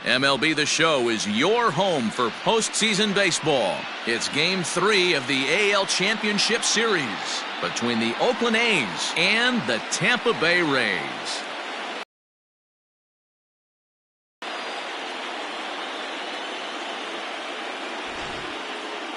MLB The Show is your home for postseason baseball. It's Game 3 of the AL Championship Series between the Oakland A's and the Tampa Bay Rays.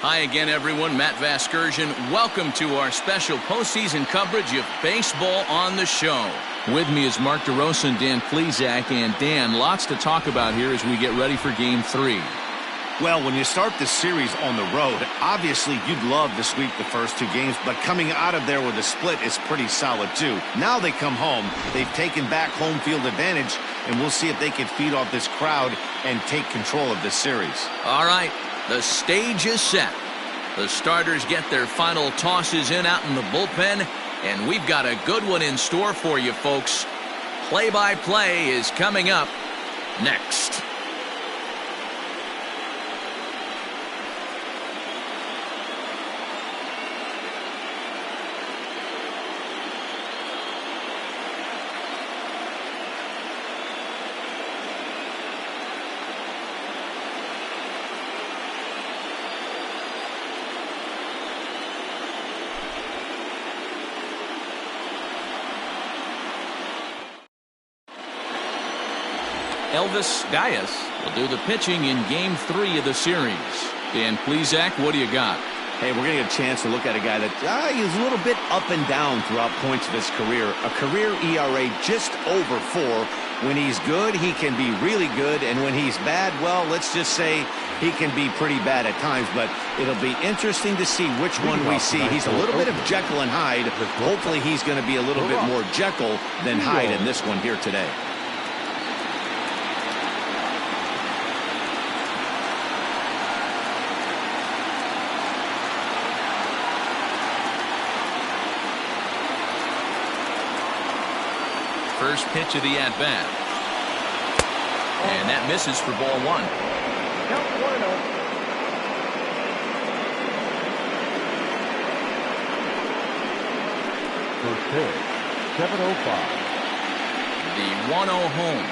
Hi again, everyone. Matt Vasgersian. Welcome to our special postseason coverage of baseball on the show. With me is Mark DeRosa and Dan Plesac. And Dan, lots to talk about here as we get ready for Game 3. Well, when you start this series on the road, obviously you'd love to sweep the first two games, but coming out of there with a split is pretty solid too. Now they come home, they've taken back home field advantage, and we'll see if they can feed off this crowd and take control of this series. All right, the stage is set. The starters get their final tosses in out in the bullpen, and we've got a good one in store for you, folks. Play-by-play is coming up next. Elvis Dias will do the pitching in Game 3 of the series. Dan Plesac, what do you got? Hey, we're going to get a chance to look at a guy that he's a little bit up and down throughout points of his career. A career ERA just over 4. When he's good, he can be really good. And when he's bad, well, let's just say he can be pretty bad at times. But it'll be interesting to see which one we see. He's a little bit of Jekyll and Hyde. Hopefully he's going to be a little bit more Jekyll than Hyde in this one here today. First pitch of the at-bat. And that misses for ball 1. Count 1-0. First pitch, 7:05. The 1-0 home.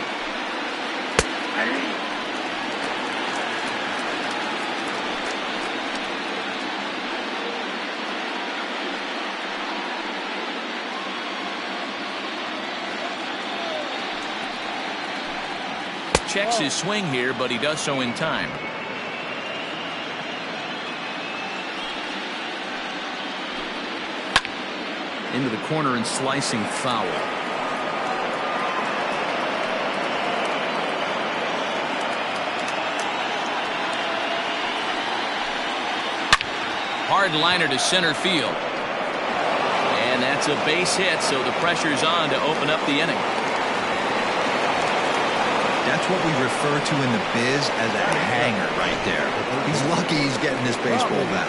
Checks his swing here, but he does so in time. Into the corner and slicing foul. Hard liner to center field. And that's a base hit, so the pressure's on to open up the inning. That's what we refer to in the biz as a hanger right there. He's lucky he's getting this baseball back.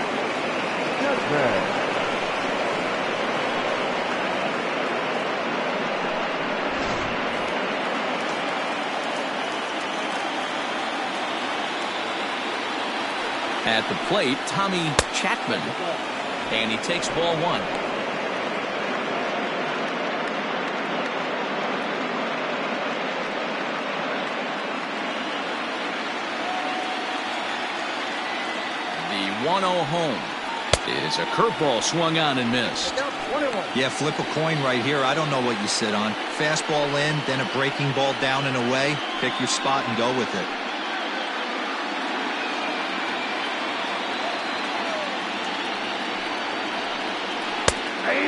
At the plate, Tommy Chapman. And he takes ball 1. The 1-0 home. It is a curveball swung on and missed. Yeah, flip a coin right here. I don't know what you sit on. Fastball in, then a breaking ball down and away. Pick your spot and go with it.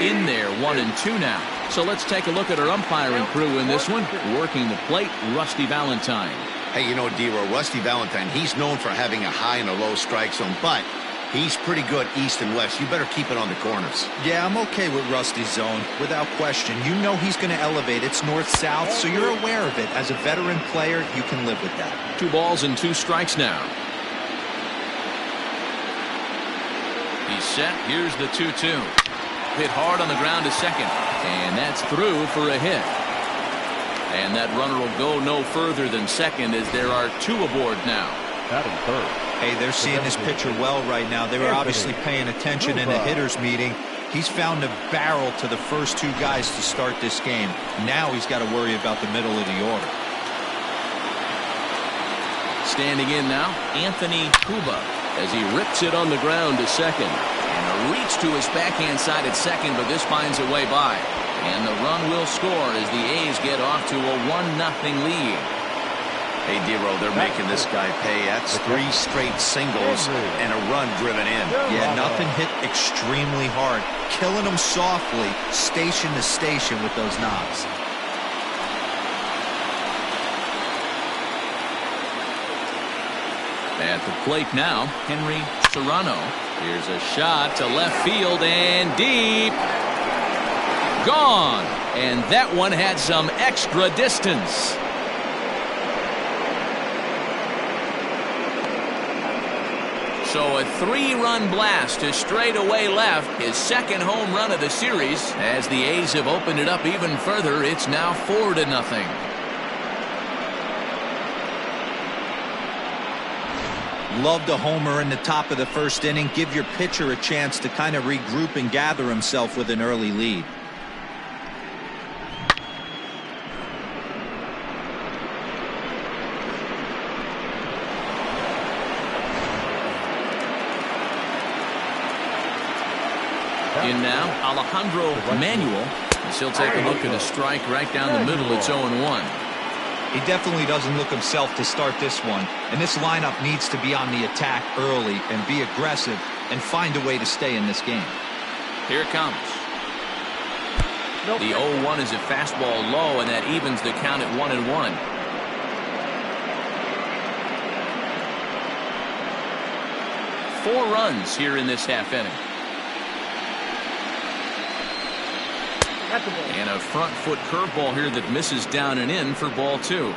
In there, 1-2 now. So let's take a look at our umpiring crew in this one. Working the plate, Rusty Valentine. Hey, you know, D-Row, Rusty Valentine, he's known for having a high and a low strike zone, but he's pretty good east and west. You better keep it on the corners. Yeah, I'm okay with Rusty's zone, without question. You know he's going to elevate. It's north-south, so you're aware of it. As a veteran player, you can live with that. 2 balls and 2 strikes now. He's set. Here's the 2-2. Hit hard on the ground to second. And that's through for a hit. And that runner will go no further than second as there are 2 aboard now. Batting third. Hey, they're seeing this pitcher well right now. They were obviously paying attention in the hitters meeting. He's found a barrel to the first 2 guys to start this game. Now he's got to worry about the middle of the order. Standing in now, Anthony Kuba, as he rips it on the ground to second. And a reach to his backhand side at second, but this finds a way by. And the run will score as the A's get off to a 1-0 lead. Hey, Dero, they're making this guy pay. That's 3 straight singles and a run driven in. Yeah, nothing hit extremely hard. Killing them softly, station to station with those knocks. At the plate now, Henry Serrano. Here's a shot to left field and deep. Gone. And that one had some extra distance. So a 3-run blast to straightaway left, his second home run of the series. As the A's have opened it up even further, it's now 4-0. Loved a homer in the top of the first inning. Give your pitcher a chance to kind of regroup and gather himself with an early lead. In now, Alejandro Manuel, as he'll take a look at a strike right down the middle. It's 0-1. He definitely doesn't look himself to start this one, and this lineup needs to be on the attack early and be aggressive and find a way to stay in this game. Here it comes. The 0-1 is a fastball low, and that evens the count at 1-1. Four runs here in this half inning. And a front foot curveball here that misses down and in for ball 2.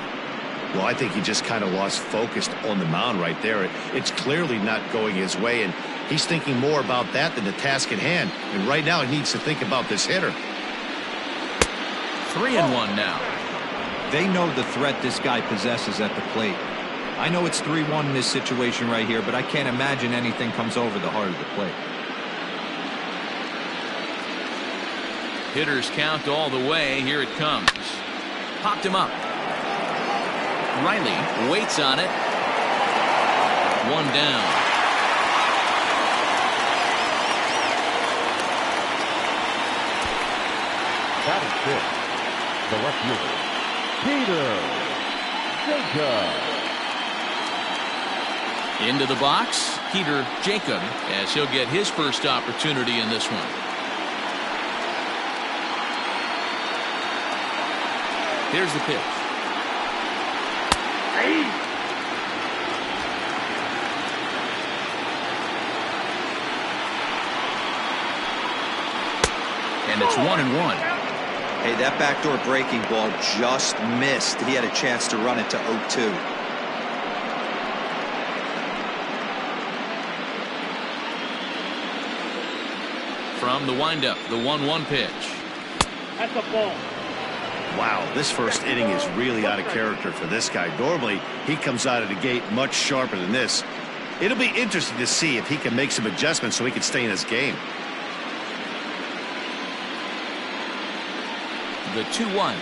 Well, I think he just kind of lost focus on the mound right there. It's clearly not going his way, and he's thinking more about that than the task at hand. And right now he needs to think about this hitter. 3-1 now. They know the threat this guy possesses at the plate. I know it's 3-1 in this situation right here, but I can't imagine anything comes over the heart of the plate. Hitters count all the way. Here it comes. Popped him up. Riley waits on it. One down. That is it. The left fielder, Peter Jacob. Into the box, Peter Jacob, as he'll get his first opportunity in this one. Here's the pitch. And it's 1-1. Hey, that backdoor breaking ball just missed. He had a chance to run it to 0-2. From the windup, the 1-1 pitch. That's a ball. Wow, this first inning is really out of character for this guy. Normally, he comes out of the gate much sharper than this. It'll be interesting to see if he can make some adjustments so he can stay in this game. The 2-1.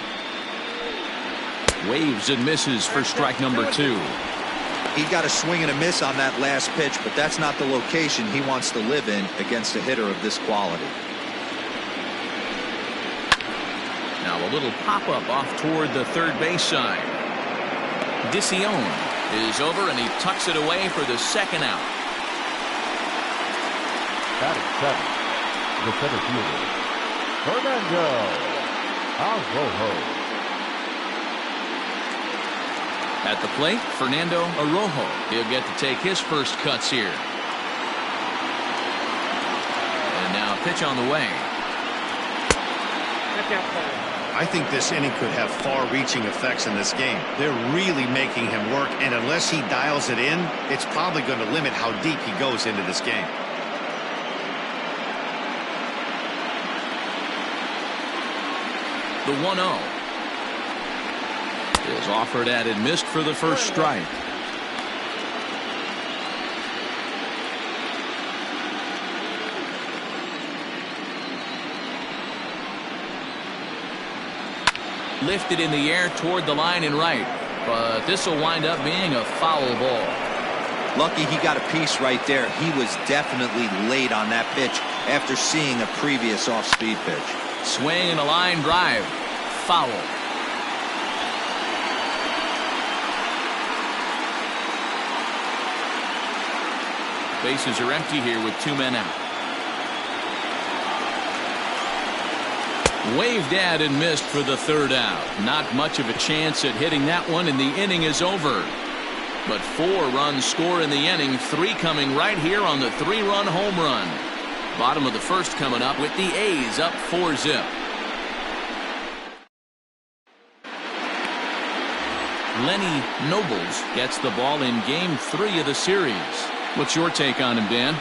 Waves and misses for strike number 2. He got a swing and a miss on that last pitch, but that's not the location he wants to live in against a hitter of this quality. Now a little pop-up off toward the third base side. Dicion is over, and he tucks it away for the second out. That is 7. The center fielder, Fernando Arrojo. At the plate, Fernando Arrojo. He'll get to take his first cuts here. And now a pitch on the way. I think this inning could have far-reaching effects in this game. They're really making him work, and unless he dials it in, it's probably going to limit how deep he goes into this game. The 1-0 is offered at and missed for the first strike. Lifted in the air toward the line and right. but this will wind up being a foul ball. Lucky he got a piece right there. He was definitely late on that pitch after seeing a previous off-speed pitch. Swing and a line drive. Foul. Bases are empty here with 2 men out. Waved at and missed for the 3rd out. Not much of a chance at hitting that one, and the inning is over. But 4 runs score in the inning, 3 coming right here on the 3-run home run. Bottom of the 1st coming up with the A's up 4-zip. Lenny Nobles gets the ball in game 3 of the series. What's your take on him, Dan?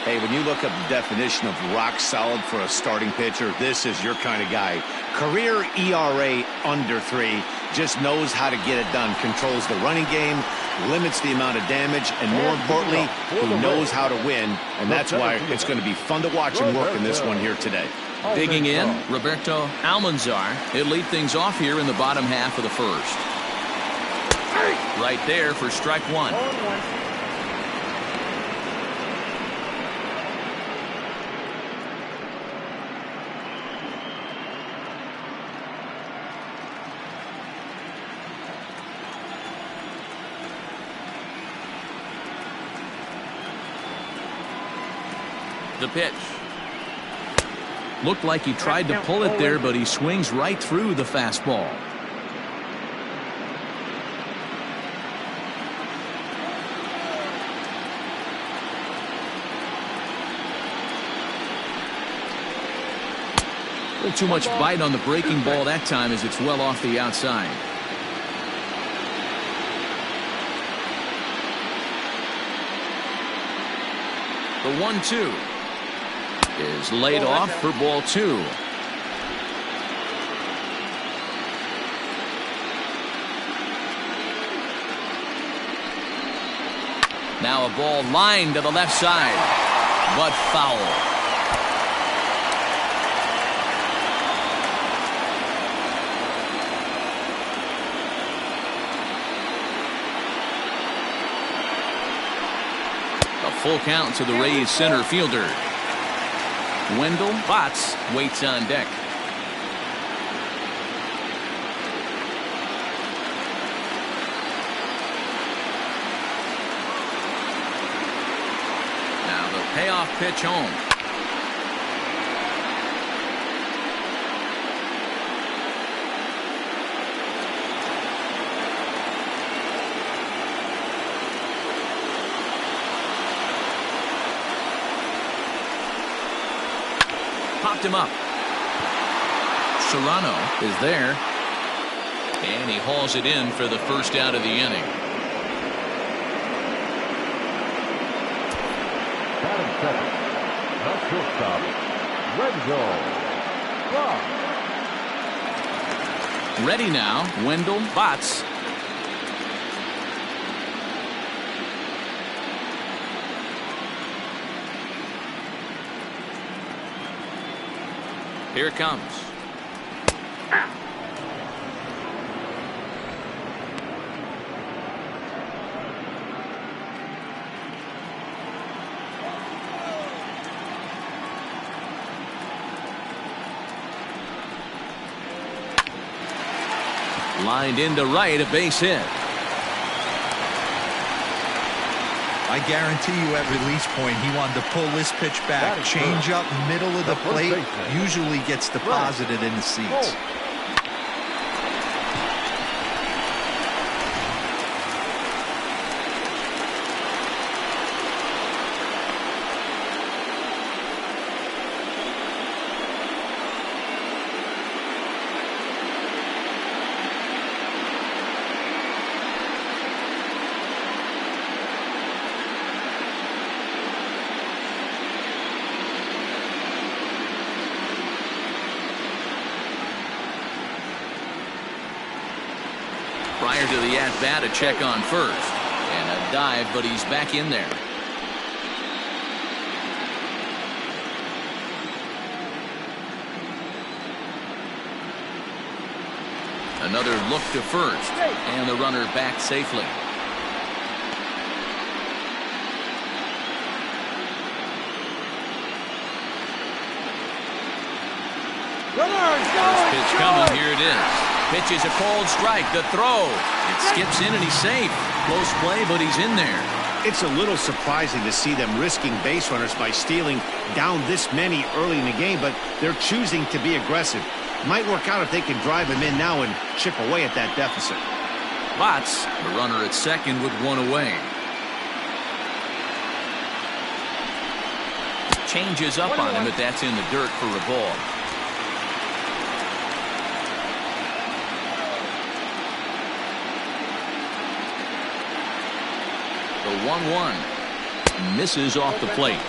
Hey, when you look up the definition of rock solid for a starting pitcher, this is your kind of guy. Career ERA under 3, just knows how to get it done. Controls the running game, limits the amount of damage, and more importantly, he knows how to win. And that's why it's going to be fun to watch him work in this one here today. Digging in, Roberto Almanzar. He'll lead things off here in the bottom half of the 1st. Right there for strike 1. The pitch. Looked like he tried to pull it there, but he swings right through the fastball. A little too much bite on the breaking ball that time as it's well off the outside. The 1-2 is laid off for ball 2. Now a ball lined to the left side, but foul. Full count to the Rays center fielder. Wendell Botts waits on deck. Now the payoff pitch home. Popped him up. Serrano is there, and he hauls it in for the 1st out of the inning. Batting 7th, the shortstop, Wendell Botts. Ready now, Wendell Botts. Here it comes. Lined into right, a base hit. I guarantee you at release point he wanted to pull this pitch back. Change up middle of the plate usually gets deposited in the seats. Prior to the at-bat, a check on first. And a dive, but he's back in there. Another look to first, and the runner back safely. First pitch coming. Here it is. Pitch is a cold strike. The throw. It skips in and he's safe. Close play, but he's in there. It's a little surprising to see them risking base runners by stealing down this many early in the game, but they're choosing to be aggressive. Might work out if they can drive him in now and chip away at that deficit. Lots, the runner at second with one away. Changes up on him, but that's in the dirt for a ball. The 1-1 misses off the plate.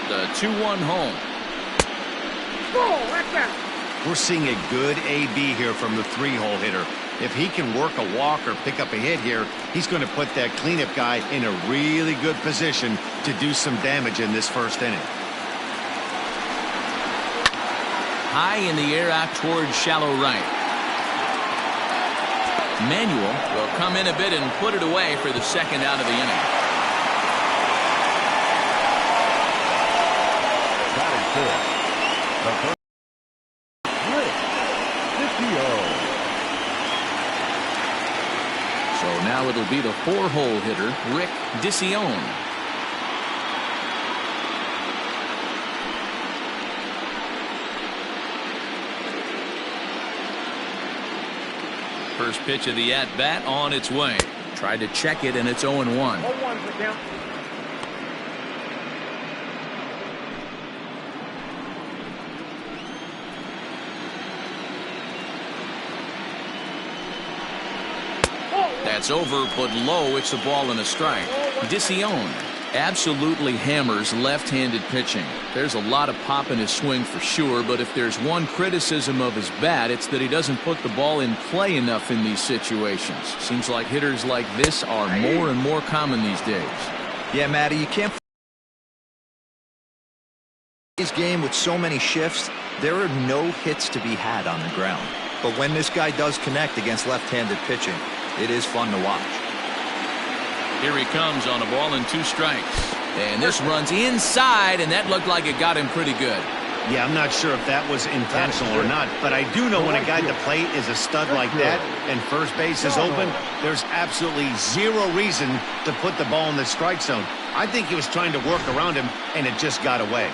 The 2-1 home. We're seeing a good AB here from the 3-hole hitter. If he can work a walk or pick up a hit here, he's going to put that cleanup guy in a really good position to do some damage in this first inning. High in the air out towards shallow right. Manuel will come in a bit and put it away for the second out of the inning. Batting fourth, the first, Rick DiCio. So now it'll be the 4-hole hitter, Rick DiCio. First pitch of the at-bat on its way. Tried to check it, and it's 0-1. That's over, but low. It's a ball and a strike. DiCio absolutely hammers left-handed pitching. There's a lot of pop in his swing for sure, but if there's one criticism of his bat, it's that he doesn't put the ball in play enough in these situations. Seems like hitters like this are more and more common these days. Yeah, Matty, you can't. His game with so many shifts, there are no hits to be had on the ground. But when this guy does connect against left-handed pitching, it is fun to watch. Here he comes on a ball and 2 strikes. And this runs inside, and that looked like it got him pretty good. Yeah, I'm not sure if that was intentional or not, but I do know when a guy at the plate is a stud like that and first base is open, there's absolutely zero reason to put the ball in the strike zone. I think he was trying to work around him, and it just got away.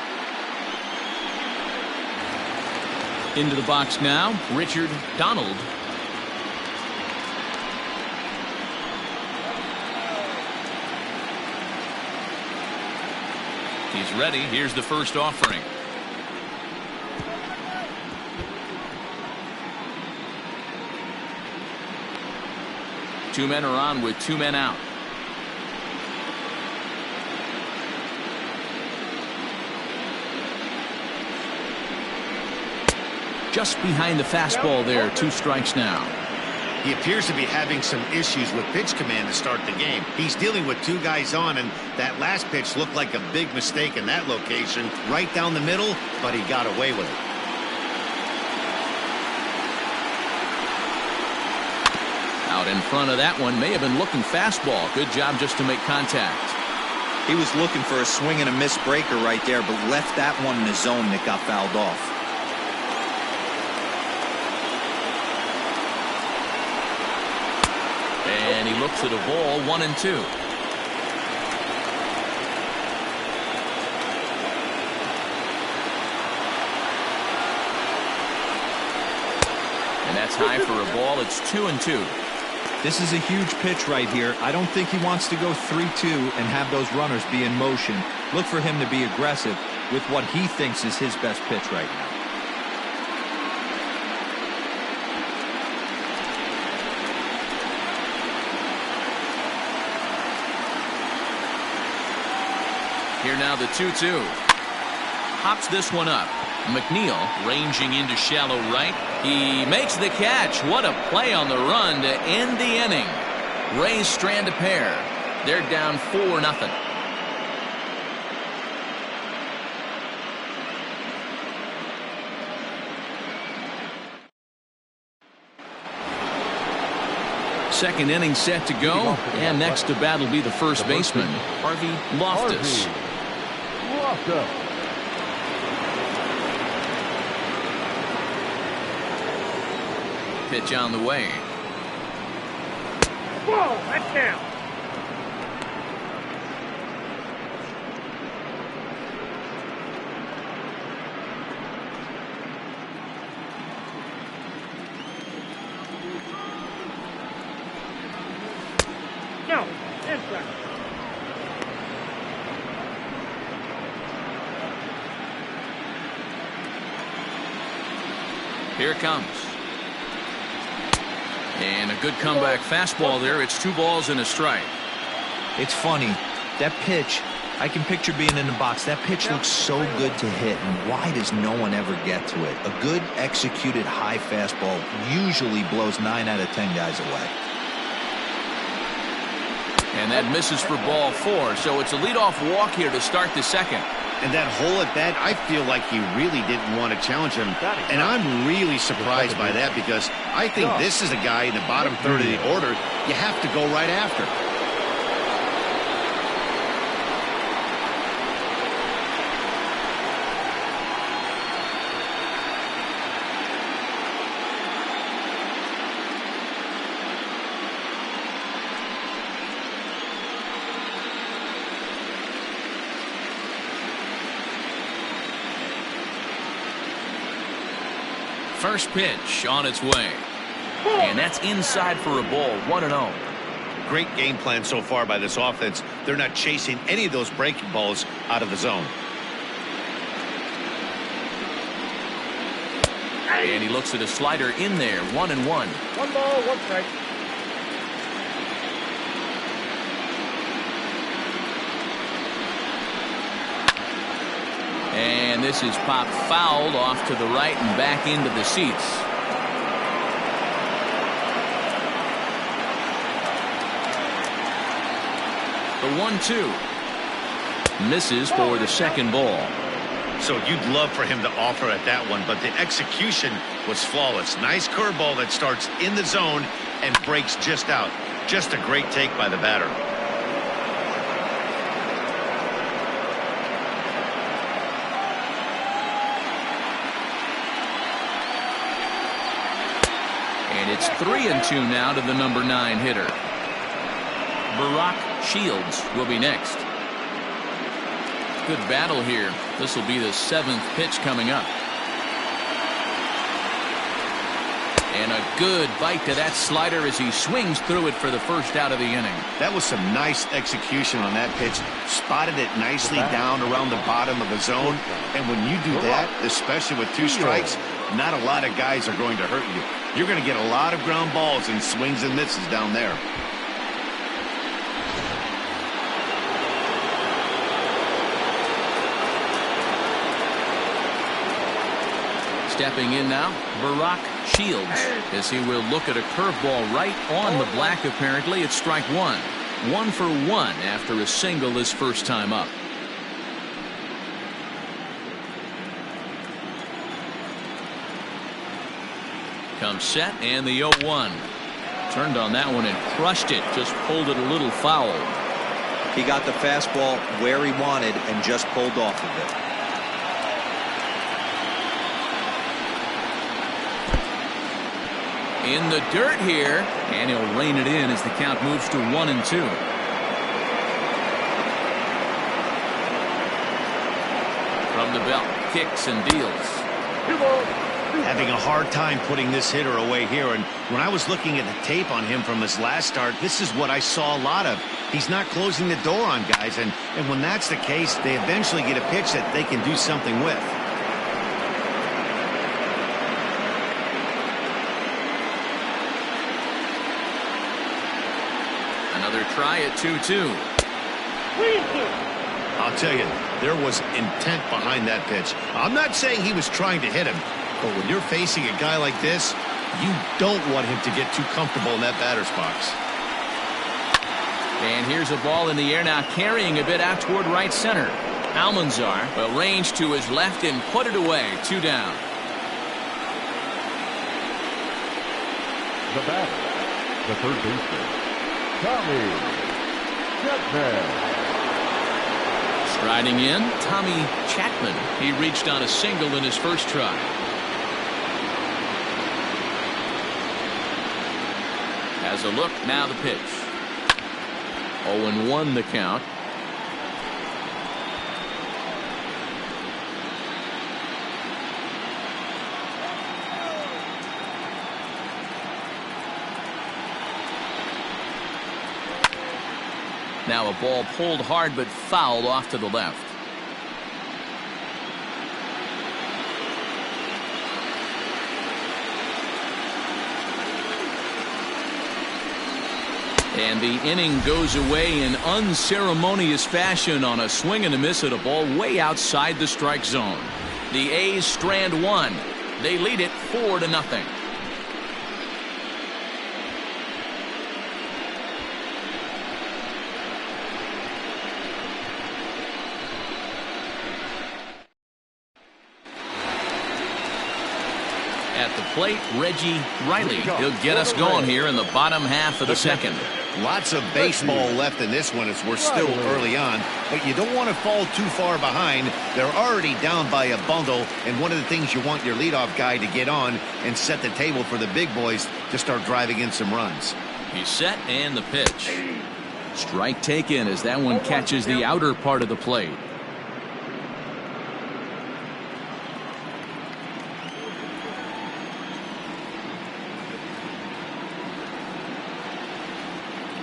Into the box now, Richard Donald. He's ready. Here's the first offering. Two men are on with 2 men out. Just behind the fastball there. 2 strikes now. He appears to be having some issues with pitch command to start the game. He's dealing with 2 guys on, and that last pitch looked like a big mistake in that location, right down the middle, but he got away with it. Out in front of that one, may have been looking fastball. Good job just to make contact. He was looking for a swing and a miss breaker right there, but left that one in the zone that got fouled off. And he looks at a ball, 1-2. And that's high for a ball. It's 2-2. This is a huge pitch right here. I don't think he wants to go 3-2 and have those runners be in motion. Look for him to be aggressive with what he thinks is his best pitch right now. Here now the 2-2. Hops this one up. McNeil ranging into shallow right. He makes the catch. What a play on the run to end the inning. Rays strand a pair. They're down 4-0. Second inning set to go, and next to bat will be the first baseman, Harvey Loftus. Pitch on the way. Whoa, that's down. No, inside. Here it comes. And a good comeback fastball there. It's 2 balls and a strike. It's funny. That pitch, I can picture being in the box. That pitch looks so good to hit, and why does no one ever get to it? A good executed high fastball usually blows 9 out of 10 guys away. And that misses for ball 4, so it's a leadoff walk here to start the second. And that hole at bat, I feel like he really didn't want to challenge him. And I'm really surprised by that, because I think this is a guy in the bottom third of the order you have to go right after. First pitch on its way. And that's inside for a ball, 1-0. Great game plan so far by this offense. They're not chasing any of those breaking balls out of the zone. And he looks at a slider in there, 1-1. 1 ball, 1 strike. And this is popped fouled off to the right and back into the seats. The 1-2 misses for the second ball. So you'd love for him to offer at that one, but the execution was flawless. Nice curveball that starts in the zone and breaks just out. Just a great take by the batter. And it's 3-2 now to the number 9 hitter. Barack Shields will be next. Good battle here. This will be the 7th pitch coming up. And a good bite to that slider as he swings through it for the first out of the inning. That was some nice execution on that pitch. Spotted it nicely down around the bottom of the zone. And when you do that, especially with 2 strikes, not a lot of guys are going to hurt you. You're going to get a lot of ground balls and swings and misses down there. Stepping in now, Barack Shields, as he will look at a curveball right on the black. Apparently, it's strike 1. 1 for 1 after a single his first time up. Comes set, and the 0-1. Turned on that one and crushed it. Just pulled it a little foul. He got the fastball where he wanted and just pulled off of it. In the dirt here, and he'll rein it in as the count moves to 1-2. From the belt, kicks and deals. 2 balls. Having a hard time putting this hitter away here, and when I was looking at the tape on him from his last start, this is what I saw a lot of. He's not closing the door on guys, and when that's the case, they eventually get a pitch that they can do something with. Another try at 2-2. I'll tell you, There was intent behind that pitch. I'm not saying he was trying to hit him, but when you're facing a guy like this, you don't want him to get too comfortable in that batter's box. And here's a ball in the air now, carrying a bit out toward right center. Almanzar will range to his left and put it away. 2 down. The batter, the third baseman, Tommy Chapman. Striding in, Tommy Chapman. He reached on a single in his first try. Has a look, now the pitch. 0-1 the count. Now a ball pulled hard but fouled off to the left. And the inning goes away in unceremonious fashion on a swing and a miss at a ball way outside the strike zone. The A's strand one. They lead it 4-0. At the plate, Reggie Riley. He'll get us going here in the bottom half of the second. Lots of baseball left in this one as we're still early on, but you don't want to fall too far behind. They're already down by a bundle, and one of the things you want your leadoff guy to get on and set the table for the big boys to start driving in some runs. He's set, and the pitch. Strike taken as that one catches the outer part of the plate.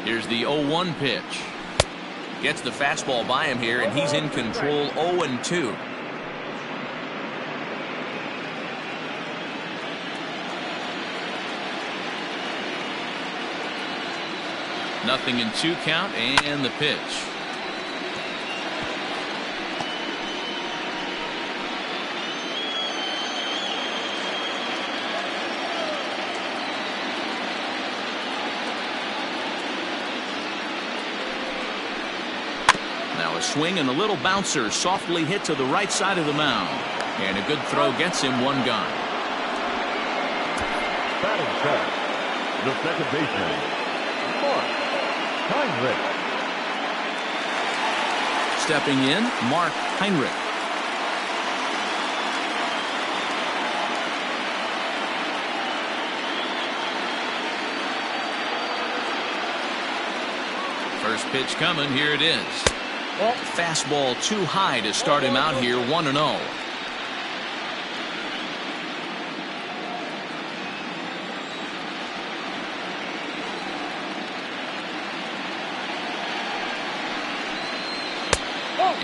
Here's the 0-1 pitch. Gets the fastball by him here, and he's in control. 0-2. Nothing in 2 count, and the pitch. Now a swing and a little bouncer softly hit to the right side of the mound. And a good throw gets him 1 gone. Batting check. The second baseman, Mark Heinrich. Stepping in, Mark Heinrich. First pitch coming, here it is. Fastball too high to start him out here, 1-0.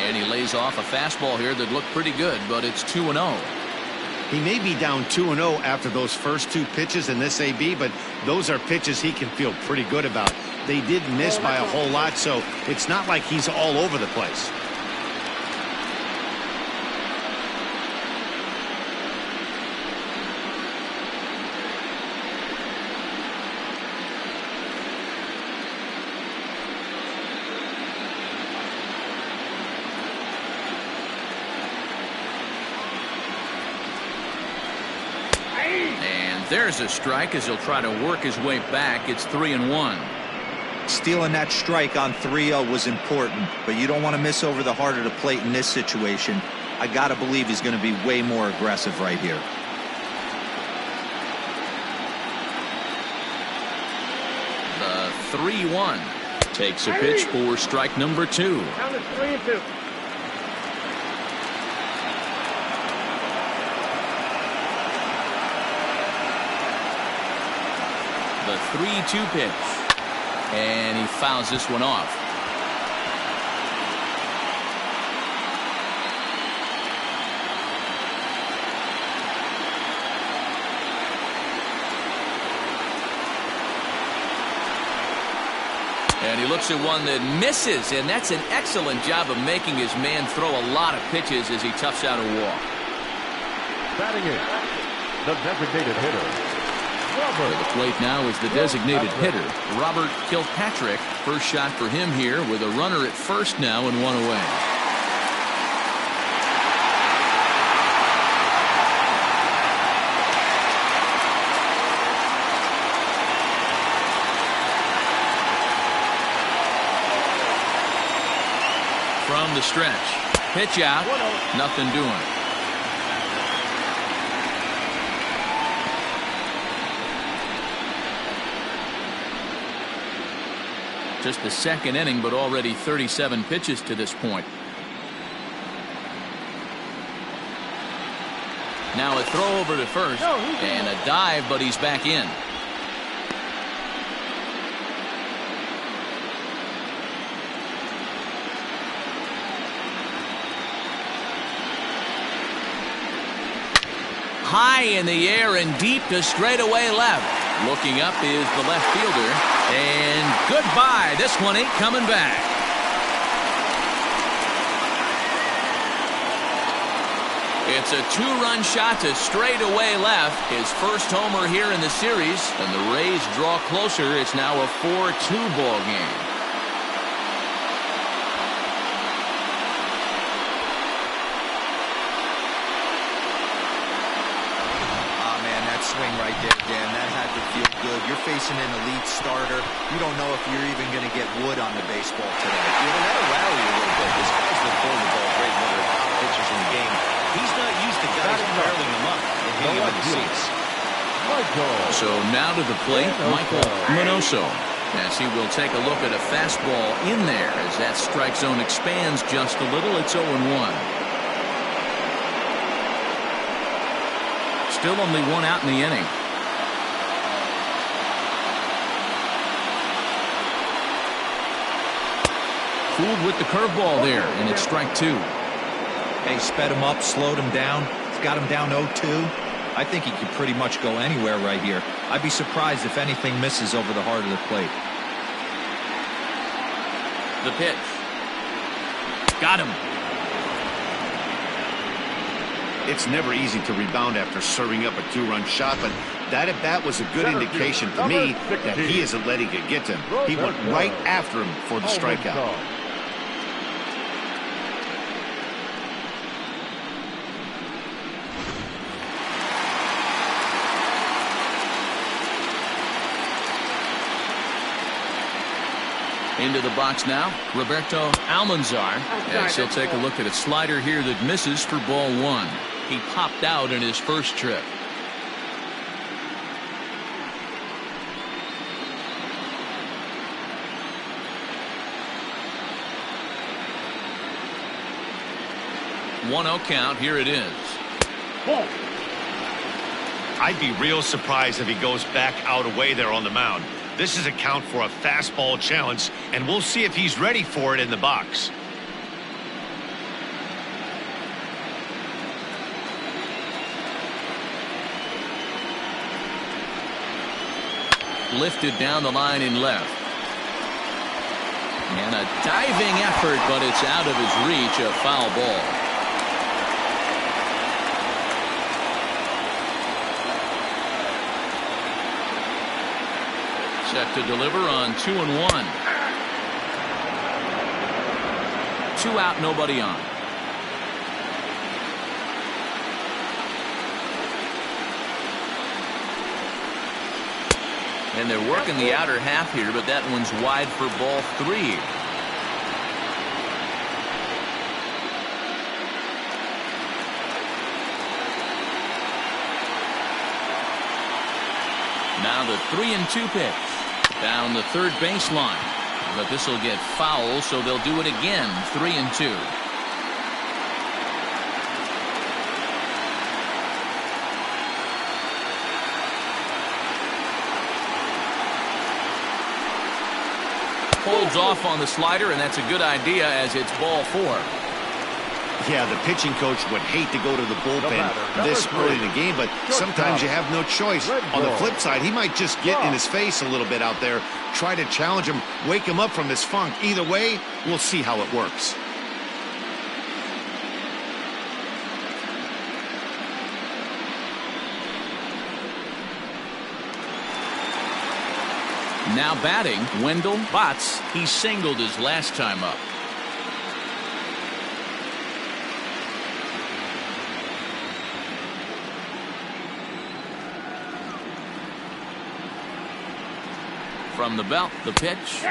And he lays off a fastball here that looked pretty good, but it's 2-0. He may be down 2-0 after those first 2 pitches in this AB, but those are pitches he can feel pretty good about. They did miss by a whole lot, so it's not like he's all over the place. And there's a strike as he'll try to work his way back. It's 3-1. Stealing that strike on 3-0 was important, but you don't want to miss over the heart of the plate in this situation. I got to believe he's going to be way more aggressive right here. The 3-1 takes a pitch for strike number 2. Count is 3-2. The 3-2 pitch. And he fouls this one off. And he looks at one that misses, and that's an excellent job of making his man throw a lot of pitches as he toughs out a walk. Batting in, the designated hitter, Robert. To the plate now is the designated hitter, Robert Kilpatrick. First shot for him here with a runner at first now and one away. From the stretch. Pitch out. Nothing doing. Just the second inning, but already 37 pitches to this point. Now a throw over to first. And a dive, but he's back in. High in the air and deep to straightaway left. Looking up is the left fielder. And goodbye. This one ain't coming back. It's a two-run shot to straightaway left. His first homer here in the series. And the Rays draw closer. It's now a 4-2 ball game. Swing right there, Dan. That had to feel good. You're facing an elite starter. You don't know if you're even going to get wood on the baseball today. Even that'll rally a little bit. This guy's been throwing the ball great, one of the top pitchers in the game. He's not used to guys barreling him up and hitting him in the seats. So now to the plate, Michael Minoso, as he will take a look at a fastball in there as that strike zone expands just a little. It's 0-1. Still only one out in the inning. Fooled with the curveball there, and it's strike two. Hey, sped him up, slowed him down. He's got him down 0-2. I think he could pretty much go anywhere right here. I'd be surprised if anything misses over the heart of the plate. The pitch. Got him. It's never easy to rebound after serving up a two-run shot, but that at bat was a good indication to me that he isn't letting it get to him. He went right after him for the strikeout. Into the box now, Roberto Almanzar, as he'll take a look at a slider here that misses for ball one. He popped out in his first trip. One 0 count. Here it is. I'd be real surprised if he goes back out away there on the mound. This is a count for a fastball challenge, and we'll see if he's ready for it in the box. Lifted down the line in left. And a diving effort, but it's out of his reach. A foul ball. Set to deliver on 2-1. 2 out, nobody on. And they're working the outer half here, but that one's wide for ball 3. Now the 3-2 pitch down the third baseline, but this will get foul, so they'll do it again. 3-2. Holds off on the slider, and that's a good idea as it's ball 4. Yeah, the pitching coach would hate to go to the bullpen this early in the game, but sometimes you have no choice. On the flip side, he might just get in his face a little bit out there, try to challenge him, wake him up from his funk. Either way, we'll see how it works. Now batting, Wendell Botts. He singled his last time up. From the belt, the pitch.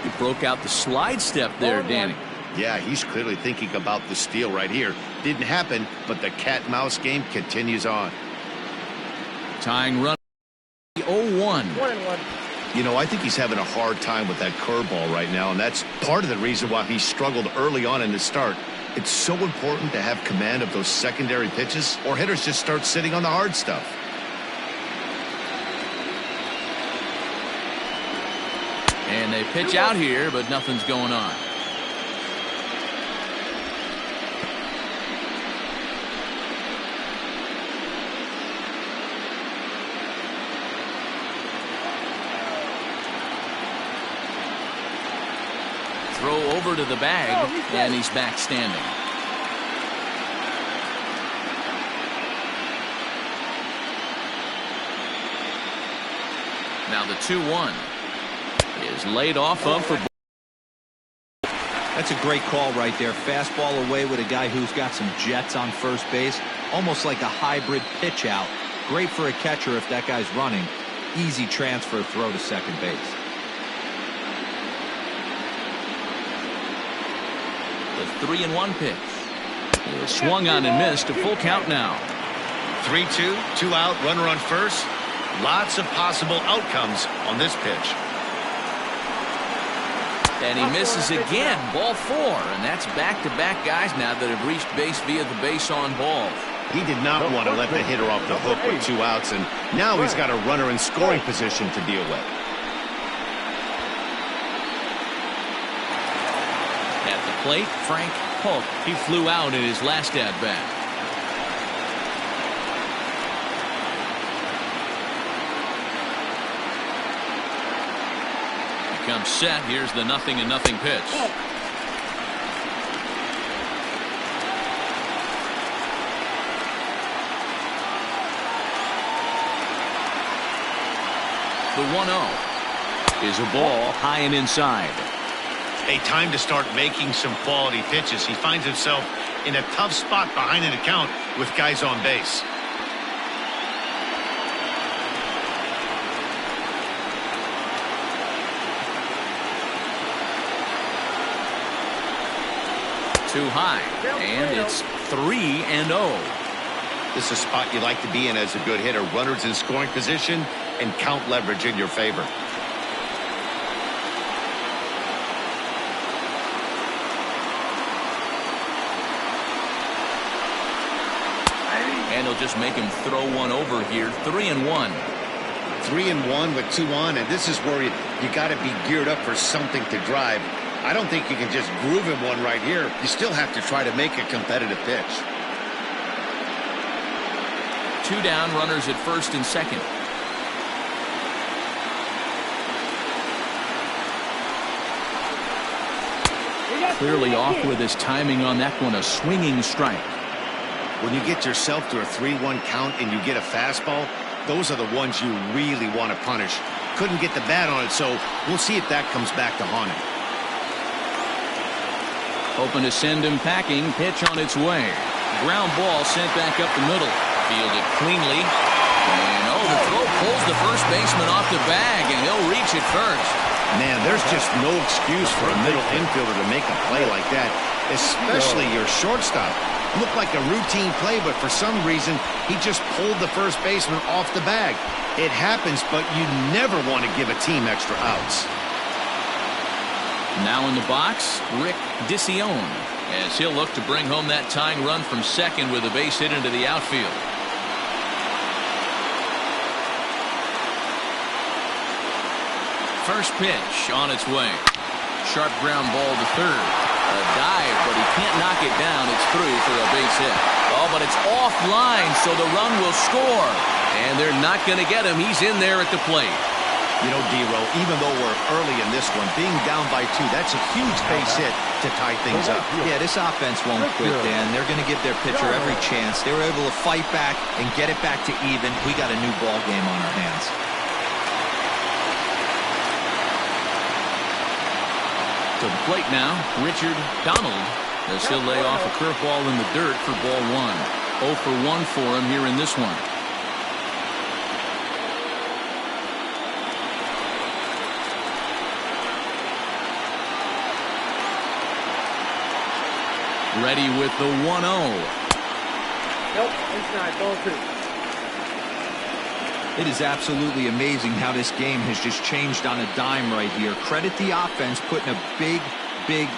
He broke out the slide step there, Danny. Yeah, he's clearly thinking about the steal right here. Didn't happen, but the cat-mouse game continues on. Tying run 0-1. 1-1. You know, I think he's having a hard time with that curveball right now, and that's part of the reason why he struggled early on in the start. It's so important to have command of those secondary pitches, or hitters just start sitting on the hard stuff. And they pitch out here, but nothing's going on. Throw over to the bag, and he's back standing. Now the 2-1 is laid off of for. That's a great call right there. Fastball away with a guy who's got some jets on first base. Almost like a hybrid pitch out. Great for a catcher if that guy's running. Easy transfer throw to second base. The 3-1 pitch. It was swung on and missed. A full count now. 3-2, 2 out, runner on first. Lots of possible outcomes on this pitch. And he misses again. Ball 4. And that's back-to-back guys now that have reached base via the base on ball. He did not want to let the hitter off the hook with 2 outs, and now he's got a runner in scoring position to deal with. At the plate, Frank Polk. He flew out in his last at-bat. Comes set. Here's the 0-0 pitch. The 1-0 is a ball high and inside. A time to start making some quality pitches. He finds himself in a tough spot behind an account with guys on base. Too high, and it's 3-0. This is a spot you like to be in as a good hitter. Runners in scoring position and count leverage in your favor. And he'll just make him throw one over here. 3-1. 3-1 with 2 on, and this is where you got to be geared up for something to drive. I don't think you can just groove him one right here. You still have to try to make a competitive pitch. 2 down, runners at first and second. Clearly off with his timing on that one, a swinging strike. When you get yourself to a 3-1 count and you get a fastball, those are the ones you really want to punish. Couldn't get the bat on it, so we'll see if that comes back to haunt him. Open to send him packing. Pitch on its way. Ground ball sent back up the middle. Fielded cleanly. And the throw pulls the first baseman off the bag, and he'll reach it first. Man, there's just no excuse for a middle infielder to make a play like that, especially your shortstop. Looked like a routine play, but for some reason, he just pulled the first baseman off the bag. It happens, but you never want to give a team extra outs. Now in the box, Rick DeCione, as he'll look to bring home that tying run from second with a base hit into the outfield. First pitch on its way. Sharp ground ball to third. A dive, but he can't knock it down. It's through for a base hit. Oh, but it's offline, so the run will score. And they're not going to get him. He's in there at the plate. You know, D-Row, even though we're early in this one, being down by 2, that's a huge base hit to tie things up. Yeah, this offense won't quit, Dan. They're going to give their pitcher every chance. They were able to fight back and get it back to even. We got a new ball game on our hands. To the plate now, Richard Donald, as he'll lay off a curveball in the dirt for ball 1. 0 for 1 for him here in this one. Ready with the 1-0. Nope, inside, ball 2. It is absolutely amazing how this game has just changed on a dime right here. Credit the offense putting a big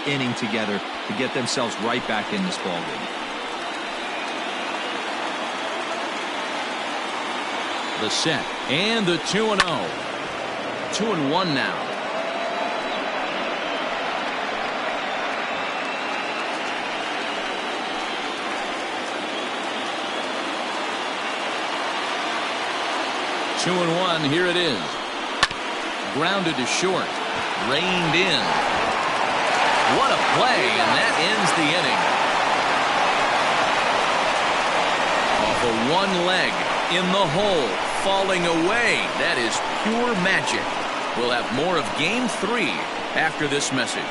inning together to get themselves right back in this ball game. The set and the 2-0. 2-1 now. Two and 1, here it is. Grounded to short. Reined in. What a play, and that ends the inning. Off of one leg, in the hole, falling away. That is pure magic. We'll have more of Game 3 after this message.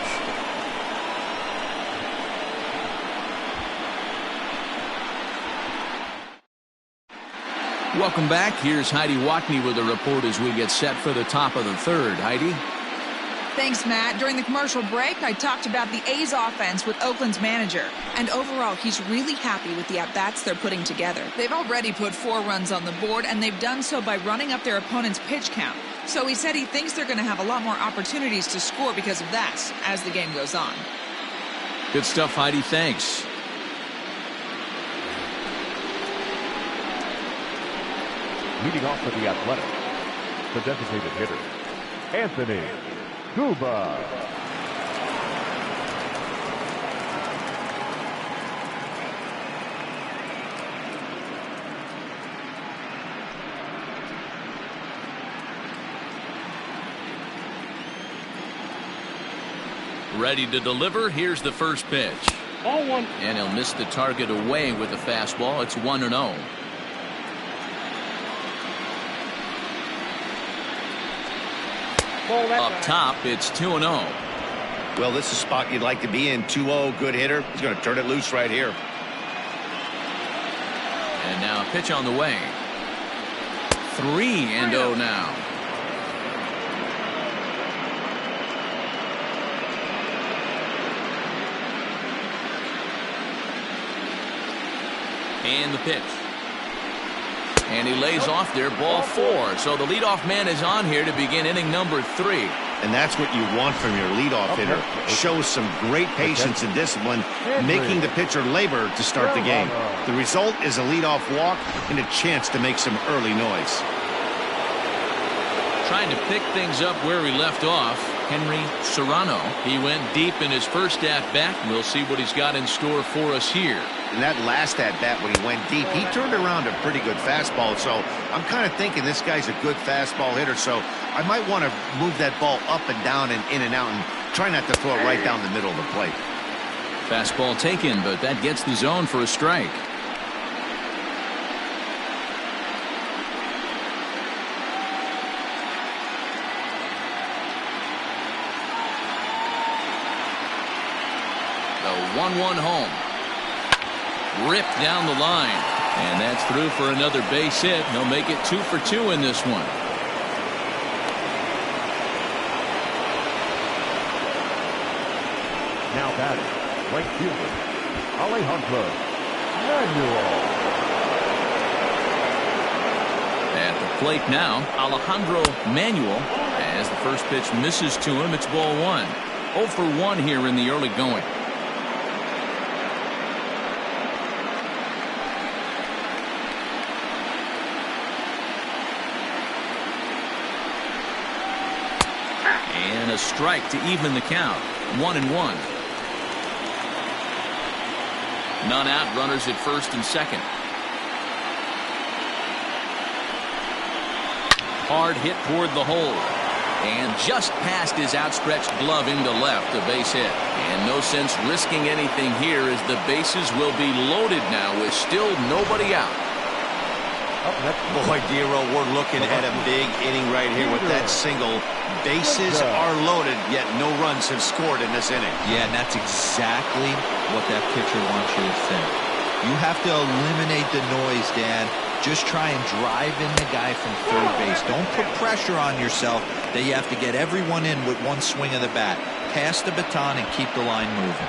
Welcome back. Here's Heidi Wackney with a report as we get set for the top of the third. Heidi? Thanks, Matt. During the commercial break, I talked about the A's offense with Oakland's manager. And overall, he's really happy with the at-bats they're putting together. They've already put 4 runs on the board, and they've done so by running up their opponent's pitch count. So he said he thinks they're going to have a lot more opportunities to score because of that as the game goes on. Good stuff, Heidi. Thanks. Leading off for the Athletics, the designated hitter, Anthony Cuba. Ready to deliver. Here's the first pitch. Ball 1. And he'll miss the target away with the fastball. It's 1-0. Up top, it's 2-0. Well, this is a spot you'd like to be in. 2-0, good hitter. He's going to turn it loose right here. And now a pitch on the way. 3-0 now. And the pitch. And he lays off there, ball 4. So the leadoff man is on here to begin inning number 3. And that's what you want from your leadoff hitter. Shows some great patience and discipline, making the pitcher labor to start the game. The result is a leadoff walk and a chance to make some early noise. Trying to pick things up where he left off, Henry Serrano. He went deep in his first at-bat. We'll see what he's got in store for us here. In that last at-bat when he went deep, he turned around a pretty good fastball. So I'm kind of thinking this guy's a good fastball hitter. So I might want to move that ball up and down and in and out and try not to throw it right down the middle of the plate. Fastball taken, but that gets the zone for a strike. The 1-1 home. Ripped down the line. And that's through for another base hit. He'll make it 2 for 2 in this one. Now batting, right fielder, Alejandro Manuel. At the plate now, Alejandro Manuel. As the first pitch misses to him, it's ball 1. 0 for 1 here in the early going. And a strike to even the count. 1-1. None out, runners at first and second. Hard hit toward the hole. And just past his outstretched glove into left, a base hit. And no sense risking anything here as the bases will be loaded now with still nobody out. Boy, Dero, we're looking at a big inning right here with that single. Bases are loaded, yet no runs have scored in this inning. Yeah, and that's exactly what that pitcher wants you to think. You have to eliminate the noise, Dan. Just try and drive in the guy from third base. Don't put pressure on yourself that you have to get everyone in with one swing of the bat. Pass the baton and keep the line moving.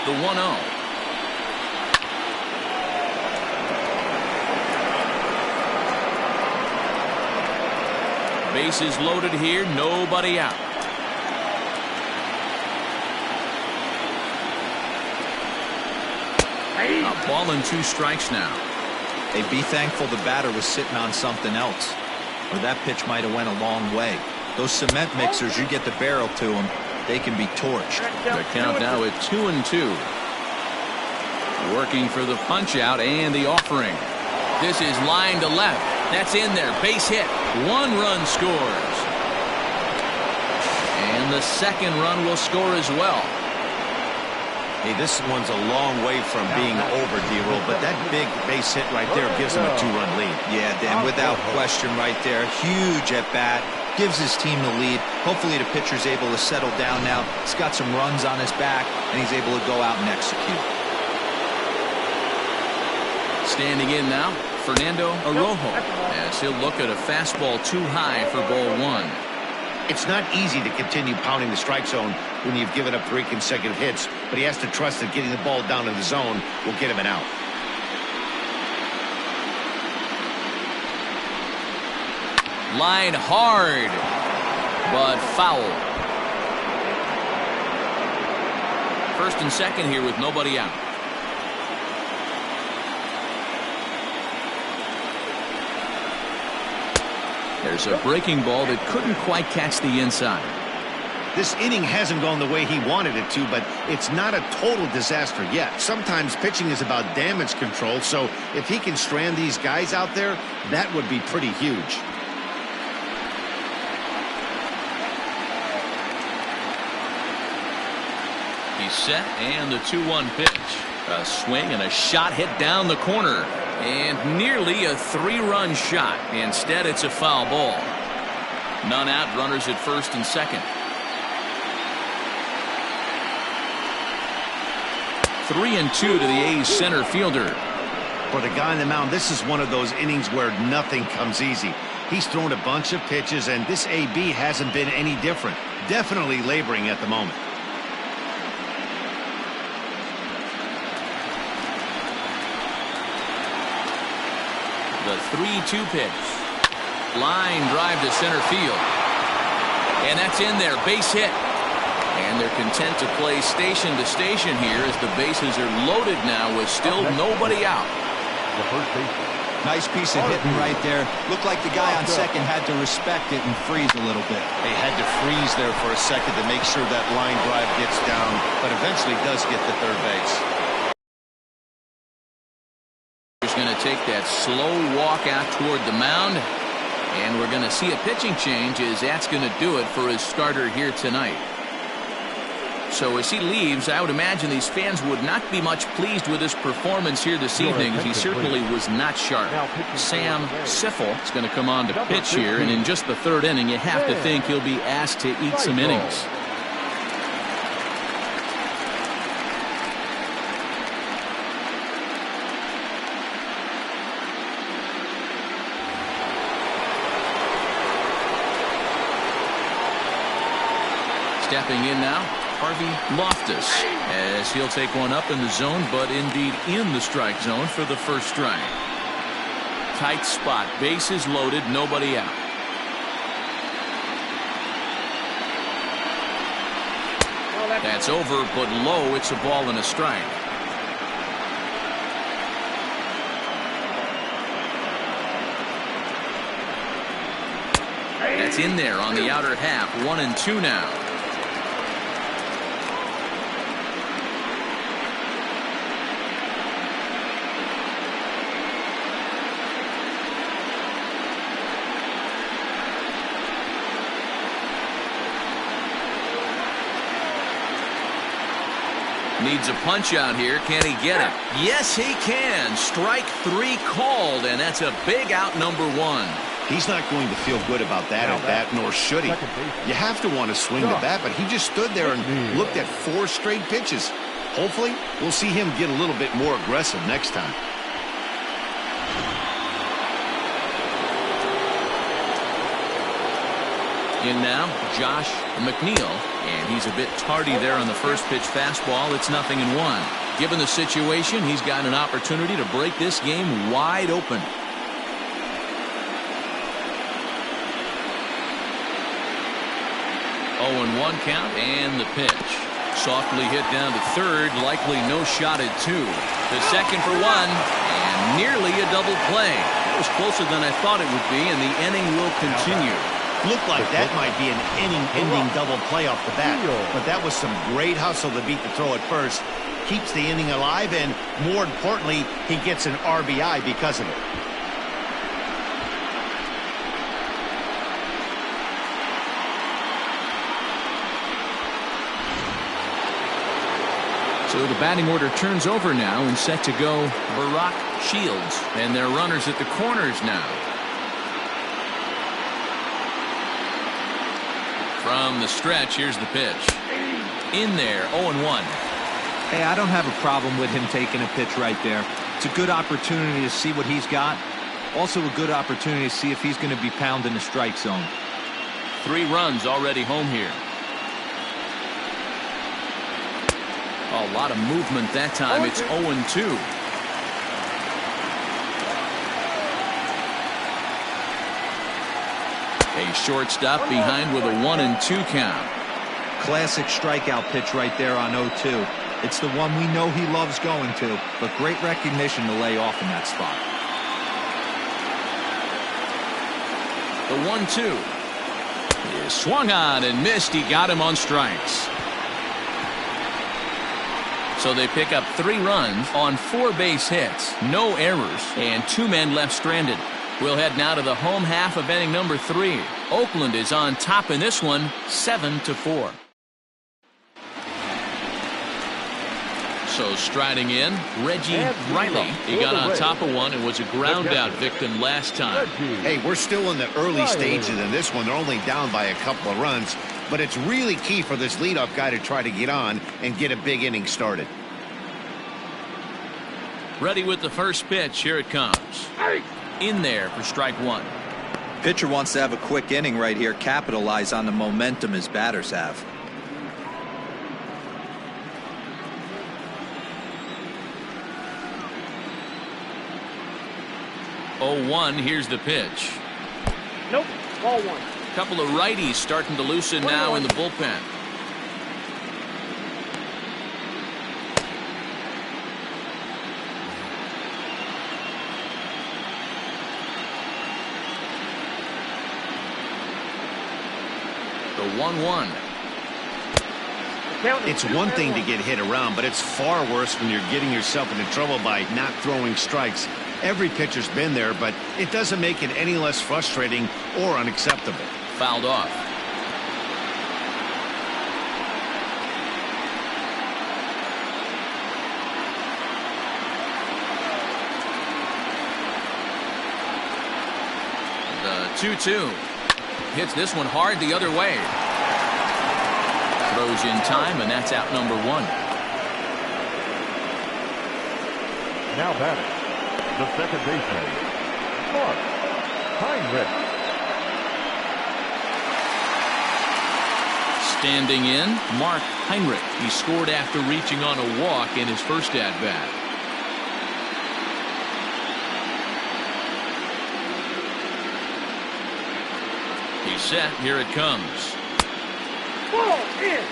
The 1-0. Bases loaded here, nobody out. A ball and 2 strikes now. Hey, be thankful the batter was sitting on something else, or that pitch might have went a long way. Those cement mixers, you get the barrel to them, they can be torched. The count now at 2-2. Working for the punch out and the offering. This is line to left. That's in there. Base hit. 1 run scores. And the second run will score as well. Hey, this one's a long way from being over, D-Roll, but that big base hit right there gives him a 2-run lead. Yeah, Dan, without question right there. Huge at bat. Gives his team the lead. Hopefully the pitcher's able to settle down now. He's got some runs on his back, and he's able to go out and execute. Standing in now, Fernando Arrojo, as he'll look at a fastball too high for ball 1. It's not easy to continue pounding the strike zone when you've given up 3 consecutive hits, but he has to trust that getting the ball down to the zone will get him an out. Line hard, but foul. First and second here with nobody out. There's a breaking ball that couldn't quite catch the inside. This inning hasn't gone the way he wanted it to, but it's not a total disaster yet. Sometimes pitching is about damage control, so if he can strand these guys out there, that would be pretty huge. He's set, and the 2-1 pitch. A swing and a shot hit down the corner. And nearly a 3-run shot. Instead, it's a foul ball. None out, runners at first and second. 3-2 to the A's center fielder. For the guy on the mound, this is one of those innings where nothing comes easy. He's thrown a bunch of pitches, and this AB hasn't been any different. Definitely laboring at the moment. The 3-2 pitch. Line drive to center field. And that's in there. Base hit. And they're content to play station to station here as the bases are loaded now with still nobody out. The first baseman. Nice piece of hitting right there. Looked like the guy on second had to respect it and freeze a little bit. They had to freeze there for a second to make sure that line drive gets down, but eventually does get to third base. Going to take that slow walk out toward the mound, and we're going to see a pitching change as that's going to do it for his starter here tonight. So as he leaves, I would imagine these fans would not be much pleased with his performance here this evening, as he certainly was not sharp. Sam Siffel is going to come on to pitch here, and in just the 3rd inning, you have to think he'll be asked to eat some innings. Stepping in now, Harvey Loftus, as he'll take one up in the zone, but indeed in the strike zone for the first strike. Tight spot, bases loaded, nobody out. That's over, but low. It's a ball and a strike. That's in there on the outer half. 1-2 now. Needs a punch out here. Can he get it? Yes, he can. Strike 3 called, and that's a big out, number 1. He's not going to feel good about that at bat, nor should he. You have to want to swing the bat, but he just stood there and looked at 4 straight pitches. Hopefully, we'll see him get a little bit more aggressive next time. In now, Josh McNeil, and he's a bit tardy there on the first pitch fastball. It's 0-1. Given the situation, he's got an opportunity to break this game wide open. 0-1 count, and the pitch. Softly hit down to third, likely no shot at 2. The second for 1, and nearly a double play. That was closer than I thought it would be, and the inning will continue. Looked like that might be an inning-ending double play off the bat, but that was some great hustle to beat the throw at first. Keeps the inning alive, and more importantly, he gets an RBI because of it. So the batting order turns over now, and set to go Barack Shields, and their runners at the corners now. From the stretch, here's the pitch. In there, 0-1. Hey, I don't have a problem with him taking a pitch right there. It's a good opportunity to see what he's got. Also a good opportunity to see if he's going to be pounding the strike zone. 3 runs already home here. A lot of movement that time. It's 0-2. A shortstop behind with a 1-2 count. Classic strikeout pitch right there on 0-2. It's the one we know he loves going to, but great recognition to lay off in that spot. The 1-2 is swung on and missed. He got him on strikes. So they pick up 3 runs on 4 base hits, no errors, and 2 men left stranded. We'll head now to the home half of inning number 3. Oakland is on top in this one, 7-4. So striding in, Reggie Riley. He got on top of one and was a ground out victim last time. Hey, we're still in the early stages in this one. They're only down by a couple of runs, but it's really key for this leadoff guy to try to get on and get a big inning started. Ready with the first pitch. Here it comes. In there for strike 1. Pitcher wants to have a quick inning right here, capitalize on the momentum his batters have. 0-1. Here's the pitch. Nope. Ball 1. Couple of righties starting to loosen now in the bullpen. The 1-1. It's one thing to get hit around, but it's far worse when you're getting yourself into trouble by not throwing strikes. Every pitcher's been there, but it doesn't make it any less frustrating or unacceptable. Fouled off. The 2-2. Hits this one hard the other way. Throws in time, and that's out number 1. Now batting, the second baseman, Mark Heinrich. Standing in, Mark Heinrich. He scored after reaching on a walk in his first at-bat. He's set. Here it comes. Ball in.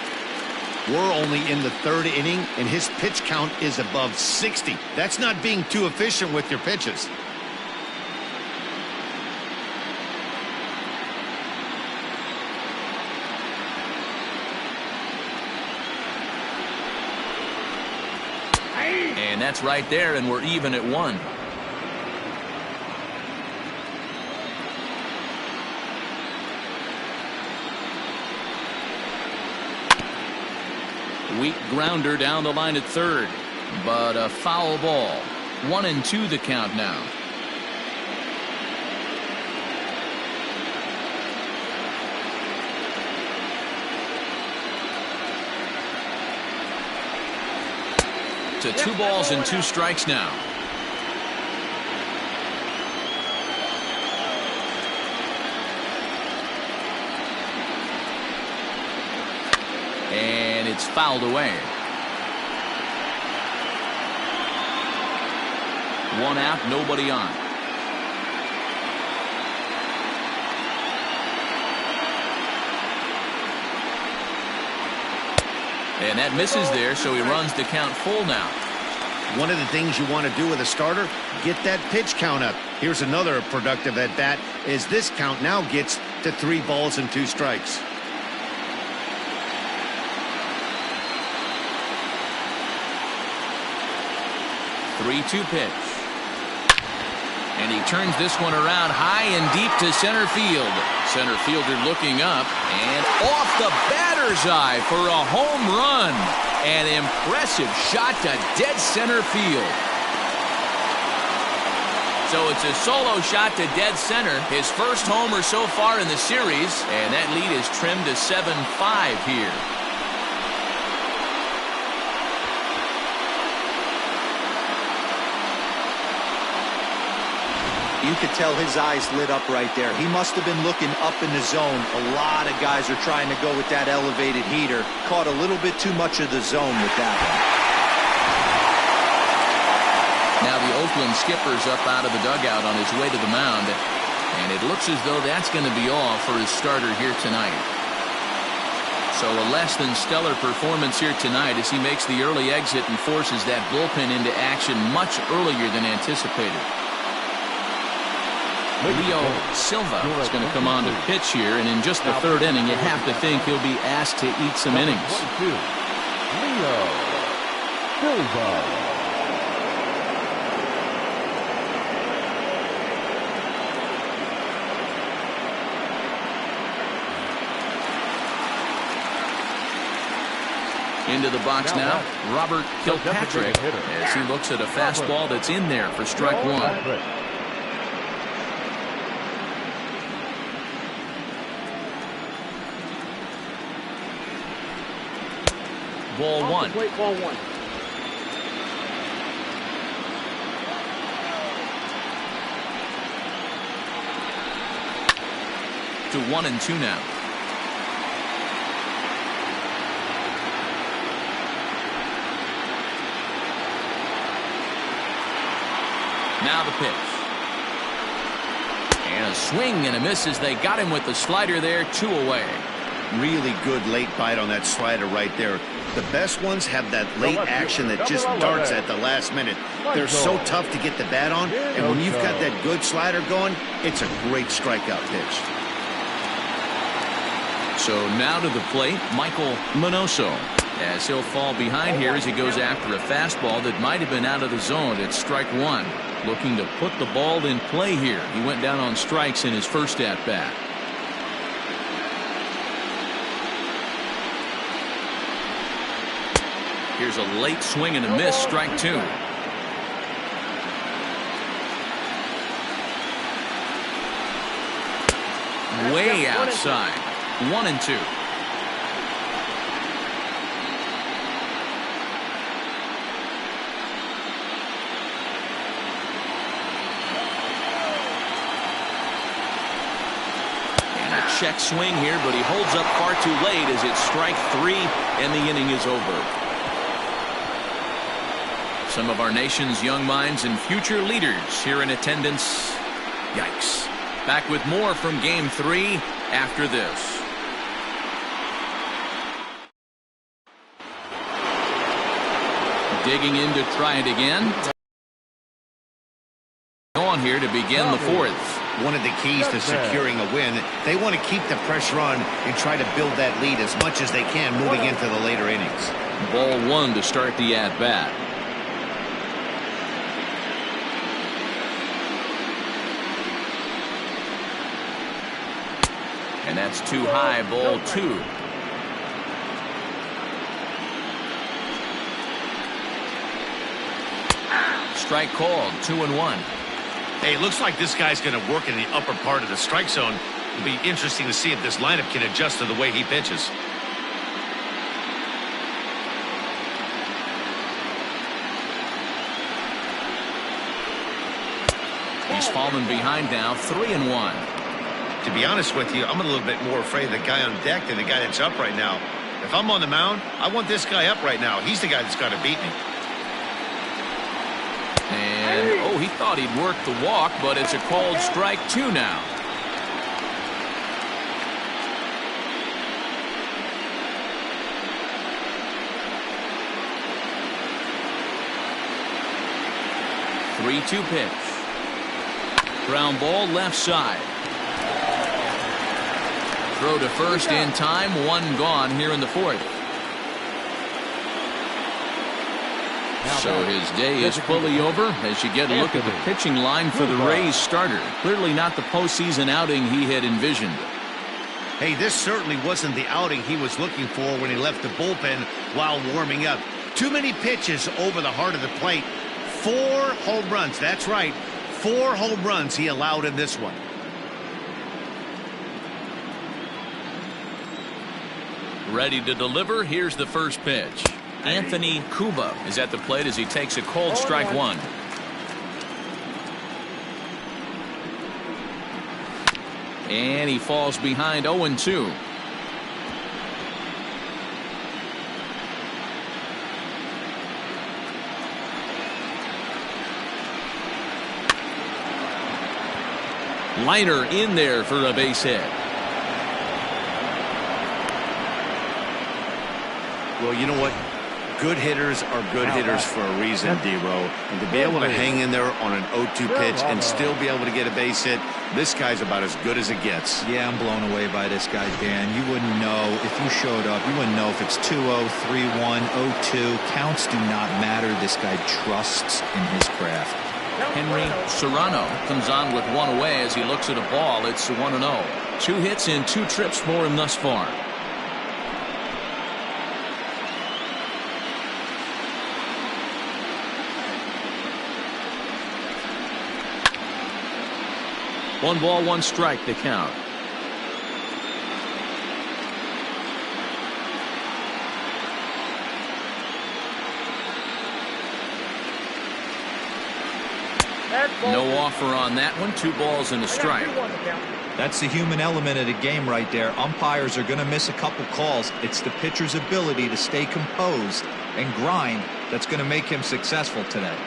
We're only in the 3rd inning, and his pitch count is above 60. That's not being too efficient with your pitches. And that's right there, and we're even at 1. Weak grounder down the line at third, but a foul ball. 1-2 the count now. To 2 balls and 2 strikes now. And it's fouled away. 1 out, nobody on. And that misses there, so he runs the count full now. One of the things you want to do with a starter, get that pitch count up. Here's another productive at bat, as this count now gets to 3 balls and 2 strikes. Three-two pitch. And he turns this one around high and deep to center field. Center fielder looking up and off the batter's eye for a home run. An impressive shot to dead center field. So it's a solo shot to dead center. His first homer so far in the series, and that lead is trimmed to 7-5 here. You could tell his eyes lit up right there. He must have been looking up in the zone. A lot of guys are trying to go with that elevated heater. Caught a little bit too much of the zone with that one. Now the Oakland skipper's up out of the dugout on his way to the mound. And it looks as though that's going to be all for his starter here tonight. So a less than stellar performance here tonight as he makes the early exit and forces that bullpen into action much earlier than anticipated. Leo Silva is going to come on to pitch here, and in just the 3rd inning, you have to think he'll be asked to eat some innings. Leo Silva. Into the box now, Robert Kilpatrick, as he looks at a fastball that's in there for strike 1. Ball 1. Ball 1. To 1-2 now. Now the pitch. And a swing and a miss as they got him with the slider there, 2 away. Really good late bite on that slider right there. The best ones have that late action that just darts at the last minute. They're so tough to get the bat on, and when you've got that good slider going, it's a great strikeout pitch. So now to the plate, Michael Minoso, as he'll fall behind here as he goes after a fastball that might have been out of the zone at strike 1. Looking to put the ball in play here. He went down on strikes in his first at-bat. Here's a late swing and a miss, strike 2. Way outside. 1-2. And a check swing here, but he holds up far too late as it's strike 3 and the inning is over. Some of our nation's young minds and future leaders here in attendance. Yikes. Back with more from Game 3 after this. Digging in to try it again. On here to begin the 4th. One of the keys to securing a win, they want to keep the pressure on and try to build that lead as much as they can moving into the later innings. Ball 1 to start the at-bat. And that's too high, ball 2. Strike called, 2-1. Hey, it looks like this guy's going to work in the upper part of the strike zone. It'll be interesting to see if this lineup can adjust to the way he pitches. He's fallen behind now, 3-1. To be honest with you, I'm a little bit more afraid of the guy on deck than the guy that's up right now. If I'm on the mound, I want this guy up right now. He's the guy that's got to beat me. And, oh, he thought he'd work the walk, but it's a called strike 2 now. Three-two pitch. Ground ball left side. Throw to first in time. 1 gone here in the 4th. So his day is fully over as you get a look at the pitching line for the Rays starter. Clearly not the postseason outing he had envisioned. Hey, this certainly wasn't the outing he was looking for when he left the bullpen while warming up. Too many pitches over the heart of the plate. 4 home runs. That's right. 4 home runs he allowed in this one. Ready to deliver. Here's the first pitch. Anthony Cuba is at the plate as he takes a cold strike 1. And he falls behind 0-2. Liner in there for a base hit. Well, you know what? Good hitters are good hitters for a reason, D-Row. And to be able to hang in there on an 0-2 pitch and still be able to get a base hit, this guy's about as good as it gets. Yeah, I'm blown away by this guy, Dan. You wouldn't know if you showed up. You wouldn't know if it's 2-0, 3-1, 0-2. Counts do not matter. This guy trusts in his craft. Henry Serrano comes on with 1 away as he looks at a ball. It's 1-0. 2 hits in 2 trips for him thus far. One ball, 1 strike, the count. No offer on that one. 2 balls and a strike. That's the human element of the game right there. Umpires are going to miss a couple calls. It's the pitcher's ability to stay composed and grind that's going to make him successful today.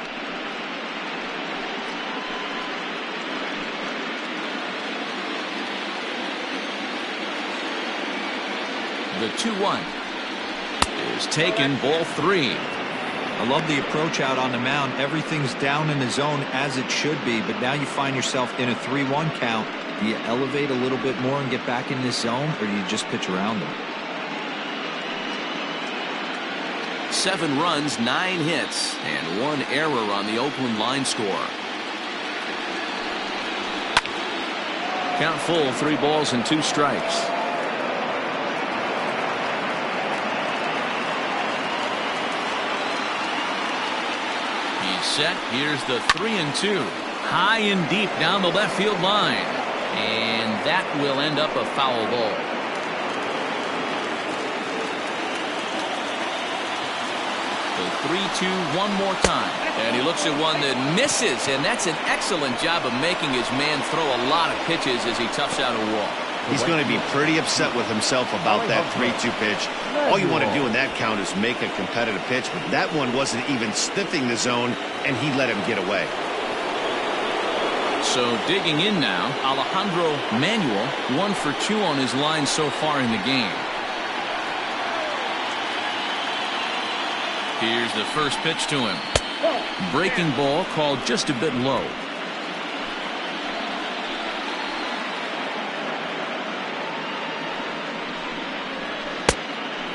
The 2-1 is taken, ball 3. I love the approach out on the mound. Everything's down in the zone as it should be, but now you find yourself in a 3-1 count. Do you elevate a little bit more and get back in this zone, or do you just pitch around them? 7 runs, 9 hits, and 1 error on the Oakland line score. Count full, 3 balls and 2 strikes. Set. Here's the 3-2. High and deep down the left field line. And that will end up a foul ball. The 3-2 one more time. And he looks at one that misses. And that's an excellent job of making his man throw a lot of pitches as he toughs out a wall. He's going to be pretty upset with himself about that 3-2 pitch. All you want to do in that count is make a competitive pitch, but that one wasn't even sniffing the zone, and he let him get away. So digging in now, Alejandro Manuel, 1 for 2 on his line so far in the game. Here's the first pitch to him. Breaking ball called just a bit low.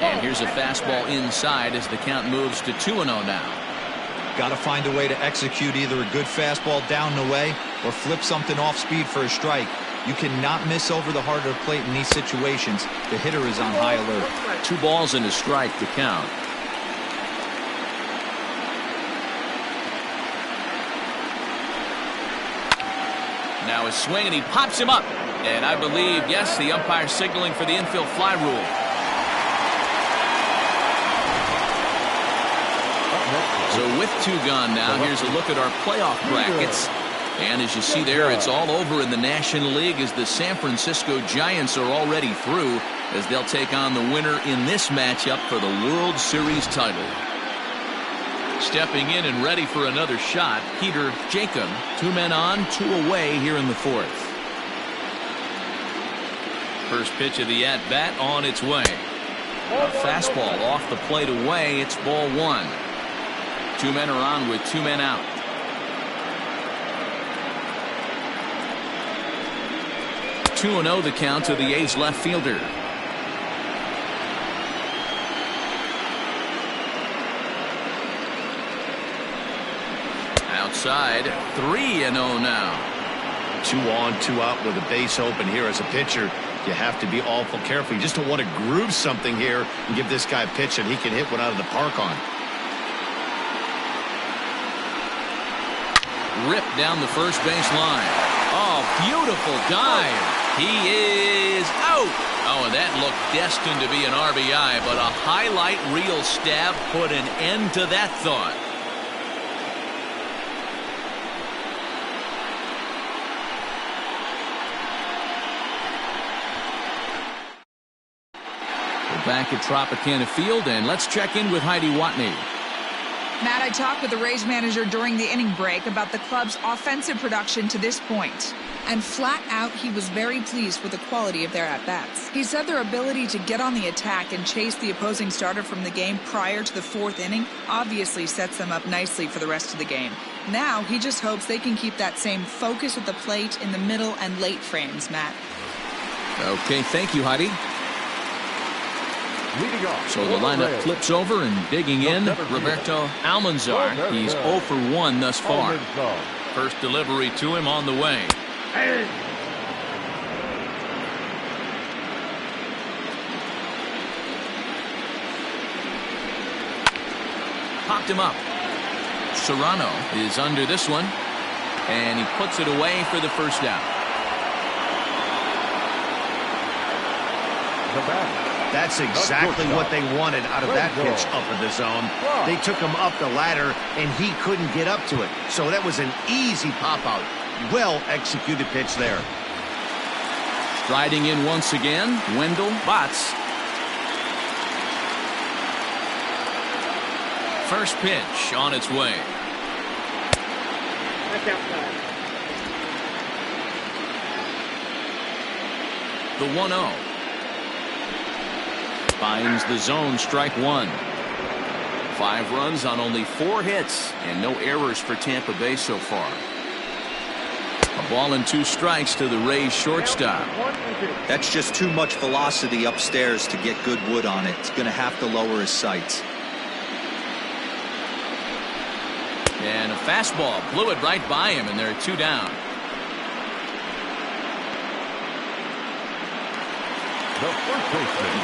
And here's a fastball inside as the count moves to 2-0 now. Got to find a way to execute either a good fastball down the way or flip something off speed for a strike. You cannot miss over the heart of the plate in these situations. The hitter is on high alert. 2 balls and a strike to count. Now a swing, and he pops him up. And I believe, yes, the umpire signaling for the infield fly rule. So with 2 gone now, here's a look at our playoff brackets. And as you see there, it's all over in the National League as the San Francisco Giants are already through as they'll take on the winner in this matchup for the World Series title. Stepping in and ready for another shot, Peter Jacob. 2 men on, 2 away here in the 4th. First pitch of the at-bat on its way. A fastball off the plate away. It's ball 1. 2 men are on with 2 men out. Two 2-0 the count to the A's left fielder. Outside, 3-0 now. 2 on, 2 out with a base open here as a pitcher. You have to be awful careful. You just don't want to groove something here and give this guy a pitch and he can hit one out of the park on. Ripped down the first base line. Oh, beautiful dive. He is out. Oh, and that looked destined to be an RBI, but a highlight reel stab put an end to that thought. We're back at Tropicana Field, and let's check in with Heidi Watney. Matt, I talked with the Rays manager during the inning break about the club's offensive production to this point. And flat out, he was very pleased with the quality of their at-bats. He said their ability to get on the attack and chase the opposing starter from the game prior to the 4th inning obviously sets them up nicely for the rest of the game. Now, he just hopes they can keep that same focus at the plate in the middle and late frames, Matt. Okay, thank you, Heidi. So the lineup flips over and digging in, Roberto Almanzar. He's 0 for 1 thus far. First delivery to him on the way. Popped him up. Serrano is under this one, and he puts it away for the first out. That's exactly what they wanted out of that pitch up in the zone. They took him up the ladder, and he couldn't get up to it. So that was an easy pop-out. Well-executed pitch there. Striding in once again, Wendell Botts. First pitch on its way. That's outside. The 1-0. Finds the zone, strike 1. 5 runs on only 4 hits and no errors for Tampa Bay so far. A ball and 2 strikes to the Rays shortstop. That's just too much velocity upstairs to get good wood on it. He's going to have to lower his sights. And a fastball blew it right by him, and there are 2 down.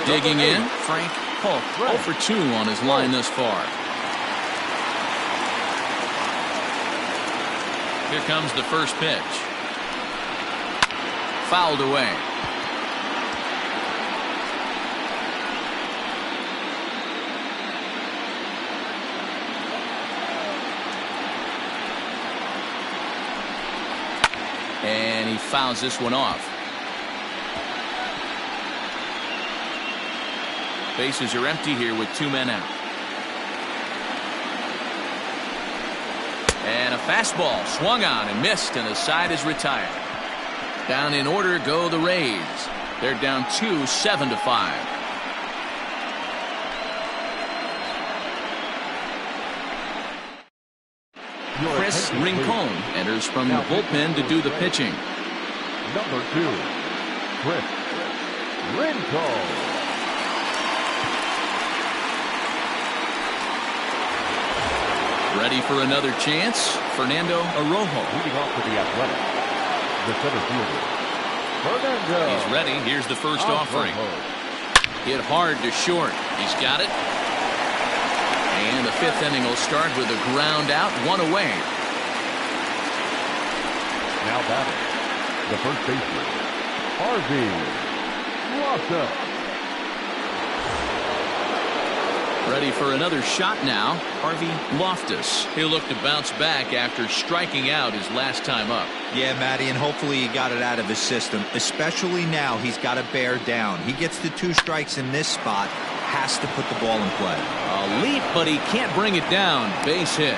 Digging in, Frank Polk, 0 for 2 on his line thus far. Here comes the first pitch. Fouled away. And he fouls this one off. Bases are empty here with 2 men out. And a fastball swung on and missed, and the side is retired. Down in order go the Rays. They're down 2, 7-5. Chris Rincon enters from the bullpen to do the pitching. Number 2, Chris Rincon. Ready for another chance, Fernando Arrojo. Leading off for the Athletic, the center fielder, Fernando. He's ready. Here's the first offering. Hit hard to short. He's got it. And the fifth inning will start with a ground out, one away. Now batting, the first baseman, Harvey Loftus. Ready for another shot now, Harvey Loftus. He'll look to bounce back after striking out his last time up. Yeah, Matty, and hopefully he got it out of his system. Especially now, he's got to bear down. He gets the 2 strikes in this spot, has to put the ball in play. A leap, but he can't bring it down. Base hit.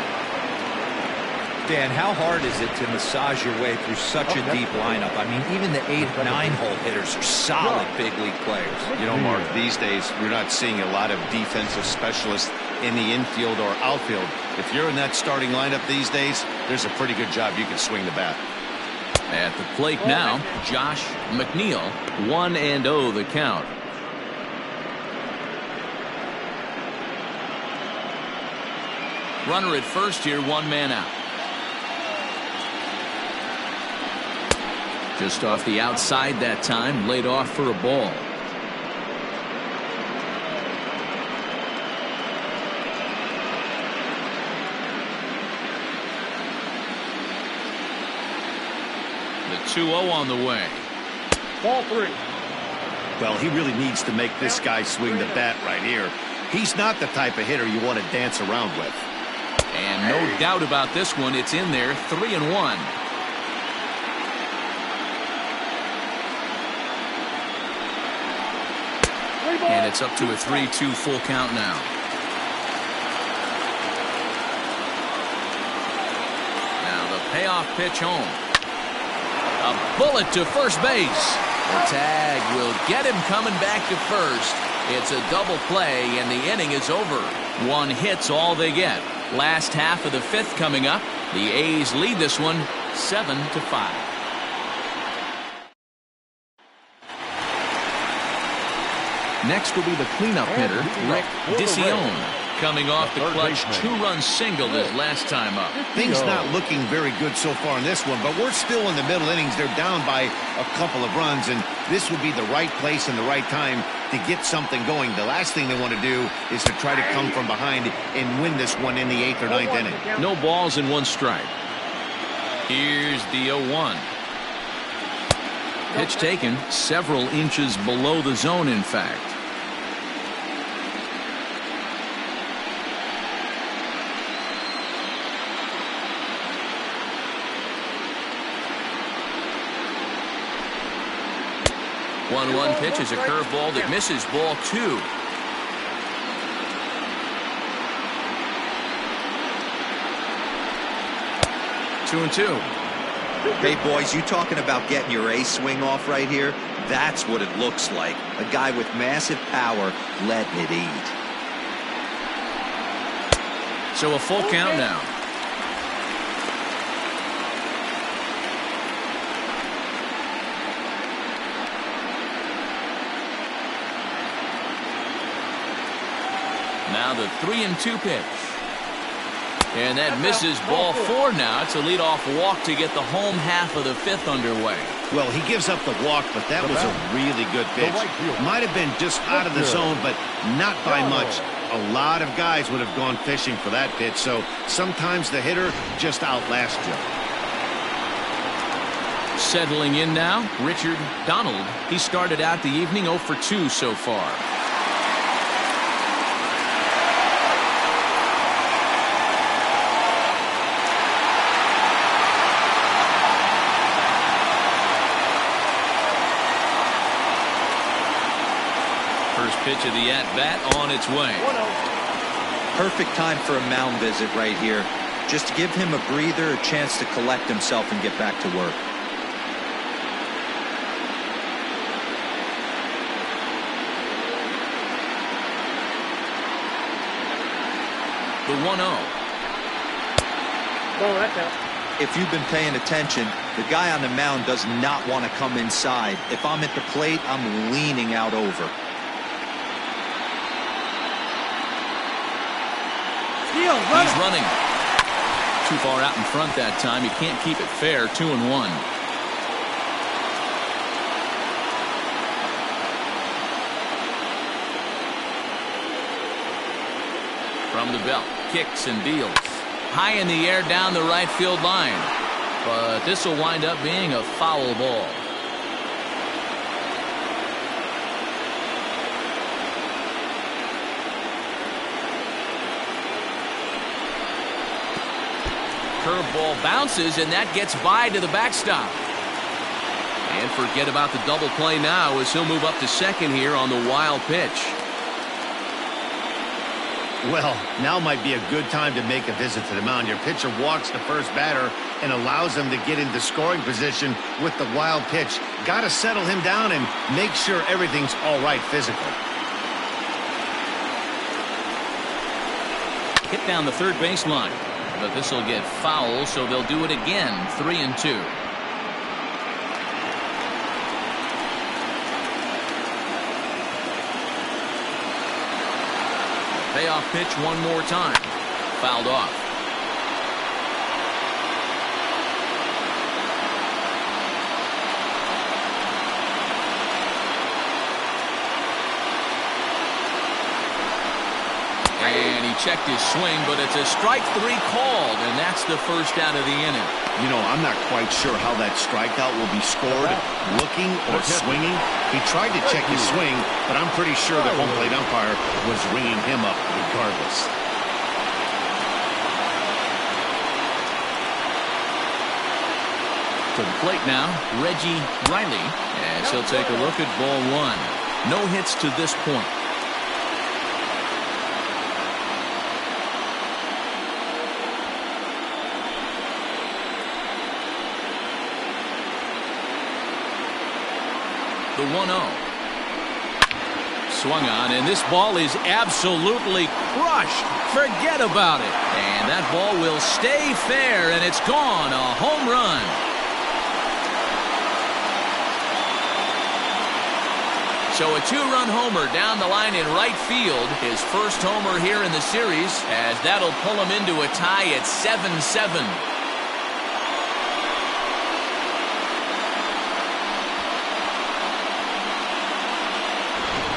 Dan, how hard is it to massage your way through such a deep lineup? I mean, even the 8, 9-hole hitters are solid big league players. You know, Mark, these days we're not seeing a lot of defensive specialists in the infield or outfield. If you're in that starting lineup these days, there's a pretty good job you can swing the bat. At the plate now, Josh McNeil. 1-0 the count. Runner at first here, 1 man out. Just off the outside that time, laid off for a ball. The 2-0 on the way. Ball 3. Well, he really needs to make this guy swing the bat right here. He's not the type of hitter you want to dance around with. And no doubt about this one, it's in there, 3-1. And it's up to a 3-2 full count now. Now the payoff pitch home. A bullet to first base. The tag will get him coming back to first. It's a double play, and the inning is over. 1 hit's all they get. Last half of the 5th coming up. The A's lead this one 7-5. Next will be the cleanup hitter, Rick DeCione. Coming off the clutch 2-run single his last time up. Things not looking very good so far in this one, but we're still in the middle innings. They're down by a couple of runs, and this would be the right place and the right time to get something going. The last thing they want to do is to try to come from behind and win this one in the 8th or 9th inning. No balls and 1 strike. Here's the 0-1. Pitch taken several inches below the zone, in fact. One pitch is a curveball that misses, ball 2. Two and 2. Hey, boys, you talking about getting your A swing off right here? That's what it looks like. A guy with massive power letting it eat. So a full count now. Now the 3-2 pitch. And that misses, ball 4 now. It's a leadoff walk to get the home half of the 5th underway. Well, he gives up the walk, but that was a really good pitch. Might have been just out of the zone, but not by much. A lot of guys would have gone fishing for that pitch, so sometimes the hitter just outlasts you. Settling in now, Richard Donald. He started out the evening 0 for 2 so far. First pitch of the at-bat on its way. Perfect time for a mound visit right here. Just to give him a breather, a chance to collect himself and get back to work. The 1-0. Oh, that's out. If you've been paying attention, the guy on the mound does not want to come inside. If I'm at the plate, I'm leaning out over. He's running. Too far out in front that time. He can't keep it fair. 2-1. From the belt, kicks and deals. High in the air down the right field line. But this will wind up being a foul ball. Curveball bounces, and that gets by to the backstop. And forget about the double play now as he'll move up to second here on the wild pitch. Well, now might be a good time to make a visit to the mound. Your pitcher walks the first batter and allows him to get into scoring position with the wild pitch. Got to settle him down and make sure everything's all right physically. Hit down the third baseline. But this will get foul, so they'll do it again. 3-2. Payoff pitch one more time. Fouled off. And he checked his swing, but it's a strike three called, and that's the first out of the inning. You know, I'm not quite sure how that strikeout will be scored, looking or swinging. He tried to check his swing, but I'm pretty sure the home plate umpire was ringing him up regardless. To the plate now, Reggie Riley, as he'll take a look at ball one. No hits to this point. The 1-0. Swung on, and this ball is absolutely crushed. Forget about it. And that ball will stay fair, and it's gone. A home run. So a two-run homer down the line in right field. His first homer here in the series, as that'll pull him into a tie at 7-7.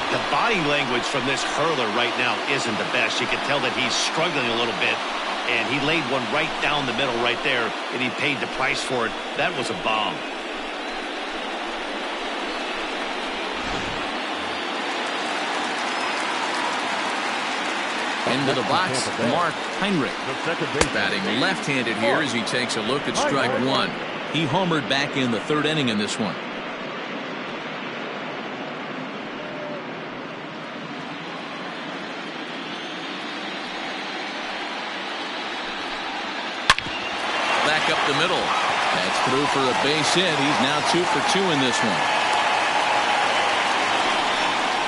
The body language from this hurler right now isn't the best. You can tell that he's struggling a little bit, and he laid one right down the middle right there, and he paid the price for it. That was a bomb. Into the box, Mark Heinrich. Batting left-handed here as he takes a look at strike one. He homered back in the third inning in this one. Back up the middle. That's through for a base hit. He's now 2 for 2 in this one.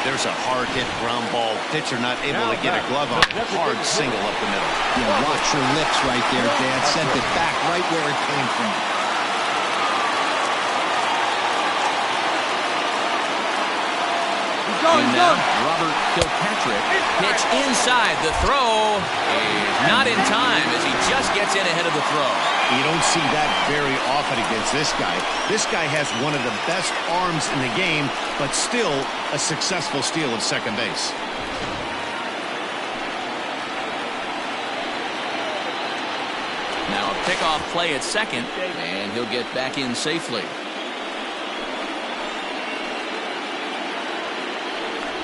There's a hard hit ground ball. Pitcher not able to get a glove on it. Hard single up the middle. Yeah, watch your lips right there, Dad. Sent it back right where it came from. In now, Robert Kilpatrick. Pitch inside. The throw is not in time as he just gets in ahead of the throw. You don't see that very often against this guy. This guy has one of the best arms in the game, but still a successful steal of second base. Now a pickoff play at second, and he'll get back in safely.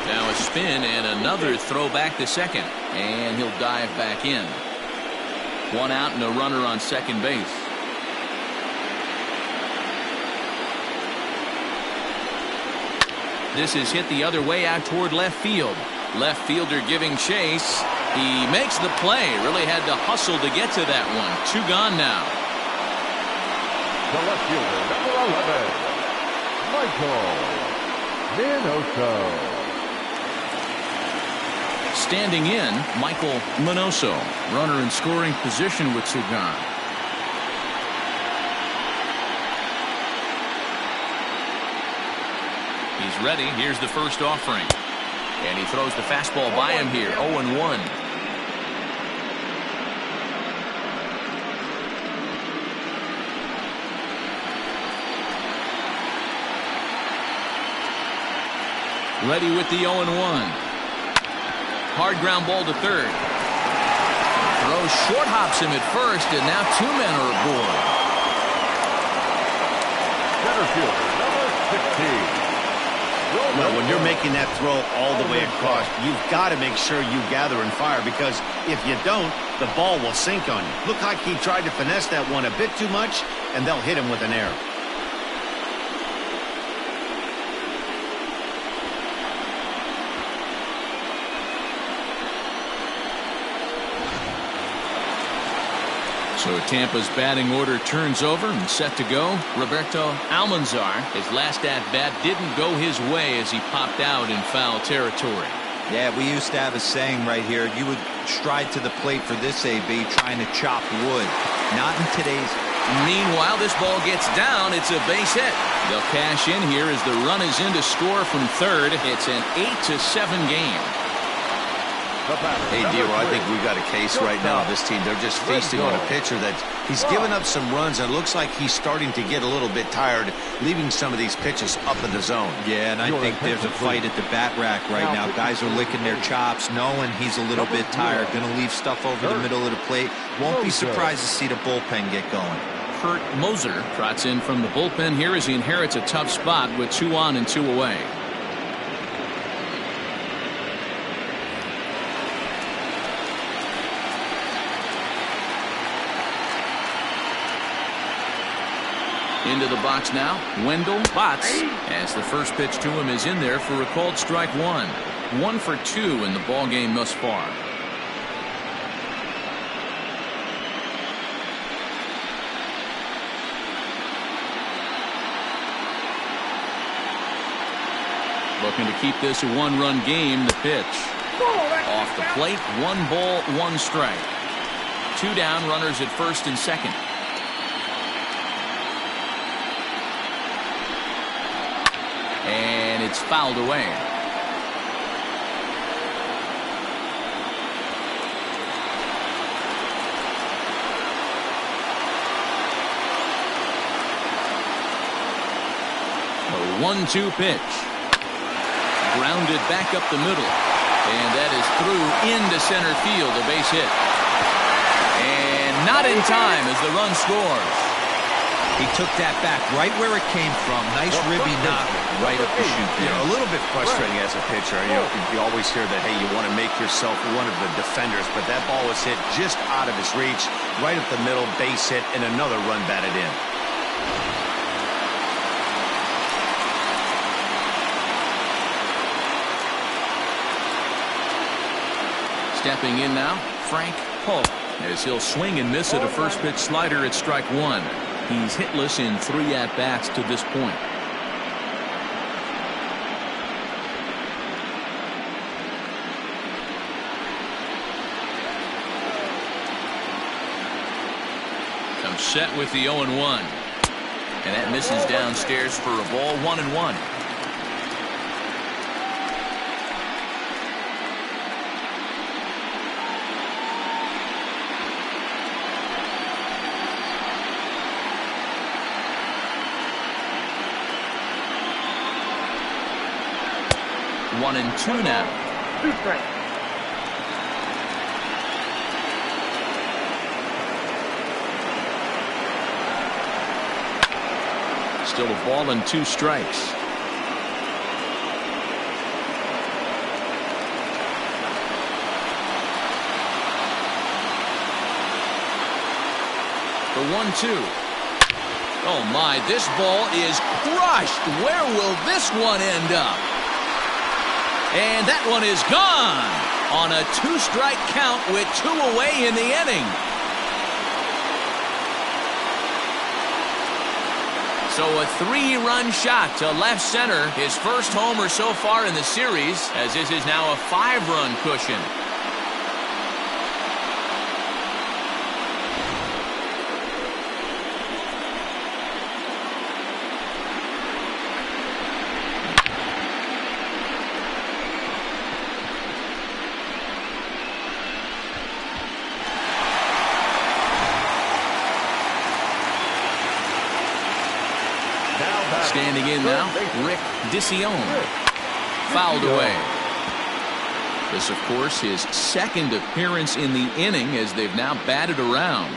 Now a spin and another throw back to second, and he'll dive back in. One out and a runner on second base. This is hit the other way out toward left field. Left fielder giving chase. He makes the play. Really had to hustle to get to that one. 2 gone now. The left fielder, number 11, Michael Minoso. Standing in, Michael Minoso. Runner in scoring position with 2 gone. He's ready. Here's the first offering. And he throws the fastball by him here. 0-1. Ready with the 0-1. Hard ground ball to third. almost short hops him at first, and now 2 men are aboard. Center fielder, number 16. Well, when you're making that throw all the way across, you've got to make sure you gather and fire, because if you don't, the ball will sink on you. Looked like he tried to finesse that one a bit too much, and they'll hit him with an error. So Tampa's batting order turns over and set to go. Roberto Almanzar, his last at-bat didn't go his way as he popped out in foul territory. Yeah, we used to have a saying right here. You would stride to the plate for this AB trying to chop wood. Not in today's. Meanwhile, this ball gets down. It's a base hit. They'll cash in here as the run is in to score from third. It's an 8-7 game. Hey, Dero, I think we've got a case right now. This team, they're just feasting on a pitcher that he's given up some runs, and it looks like he's starting to get a little bit tired, leaving some of these pitches up in the zone. Yeah, and I think there's a fight at the bat rack right now. Guys are licking their chops, knowing he's a little bit tired, going to leave stuff over the middle of the plate. Won't be surprised to see the bullpen get going. Kurt Moser trots in from the bullpen here as he inherits a tough spot with 2 on and 2 away. Into the box now, Wendell Botts, as the first pitch to him is in there for a called strike 1. 1 for 2 in the ball game thus far. Looking to keep this a 1-run game. The pitch off the plate, 1 ball, 1 strike. 2 down, runners at first and second. And it's fouled away. A 1-2 pitch. Grounded back up the middle. And that is through into center field. A base hit. And not in time as the run scores. He took that back right where it came from. Nice ribby knock right up the chute there. A little bit frustrating as a pitcher. You always hear that, hey, you want to make yourself one of the defenders, but that ball was hit just out of his reach, right up the middle, base hit, and another run batted in. Stepping in now, Frank Polk, as he'll swing and miss at a first pitch slider at strike 1. He's hitless in 3 at-bats to this point. Comes set with the 0-1. And that misses downstairs for a ball, 1-1. One and 2 now. 2 strikes. Still a ball and 2 strikes. The 1-2. Oh my, this ball is crushed. Where will this one end up? And that one is gone on a 2-strike count with 2 away in the inning. So a 3-run shot to left center, his first homer so far in the series, as this is now a 5-run cushion. Standing in now, Rick DeCione. Fouled away. This, of course, his second appearance in the inning as they've now batted around.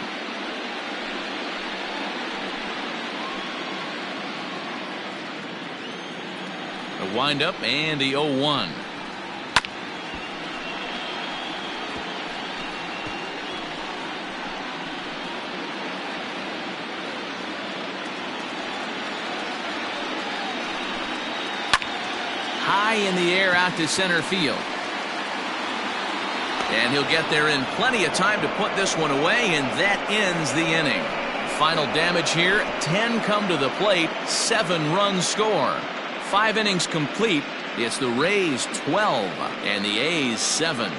A windup and the 0-1. High in the air out to center field. And he'll get there in plenty of time to put this one away, and that ends the inning. Final damage here, 10 come to the plate, 7 runs score. 5 innings complete. It's the Rays 12 and the A's 7.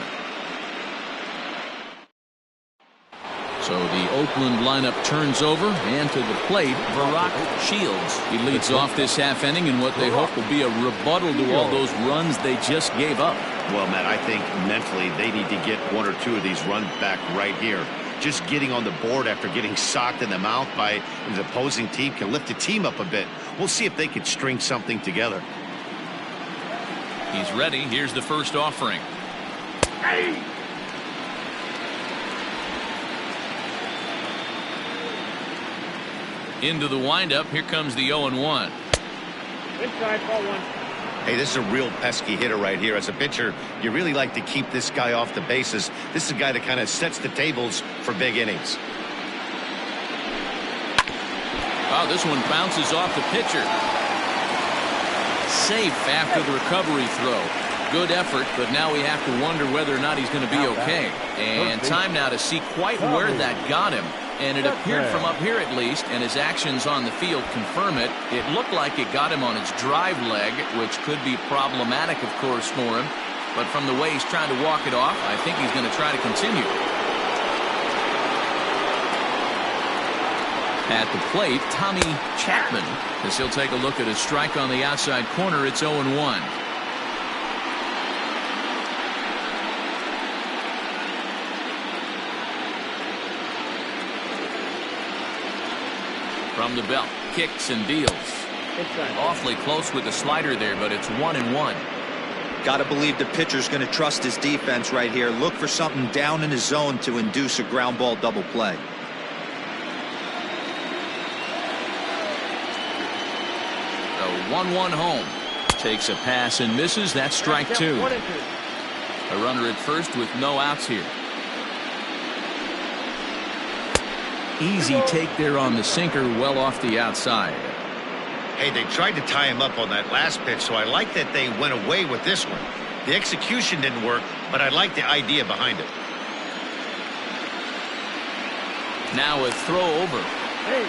So the Oakland lineup turns over, and to the plate, Barack Shields. He leads off this half inning in what they hope will be a rebuttal to all those runs they just gave up. Well, Matt, I think mentally they need to get 1 or 2 of these runs back right here. Just getting on the board after getting socked in the mouth by the opposing team can lift the team up a bit. We'll see if they can string something together. He's ready. Here's the first offering. Hey. Into the windup. Here comes the 0-1. Inside, ball 1. Hey, this is a real pesky hitter right here. As a pitcher, you really like to keep this guy off the bases. This is a guy that kind of sets the tables for big innings. Oh, this one bounces off the pitcher. Safe after the recovery throw. Good effort, but now we have to wonder whether or not he's going to be okay. And time now to see quite where that got him. And it appeared from up here at least, and his actions on the field confirm it. It looked like it got him on his drive leg, which could be problematic, of course, for him. But from the way he's trying to walk it off, I think he's going to try to continue. At the plate, Tommy Chapman, as he'll take a look at a strike on the outside corner. It's 0-1. From the belt, kicks and deals. Awfully close with the slider there, but it's 1-1. Got to believe the pitcher's going to trust his defense right here. Look for something down in his zone to induce a ground ball double play. The 1-1 home. Takes a pass and misses. That's strike 2. A runner at first with no outs here. Easy take there on the sinker, well off the outside. Hey, they tried to tie him up on that last pitch, so I like that they went away with this one. The execution didn't work, but I like the idea behind it. Now a throw over. Hey.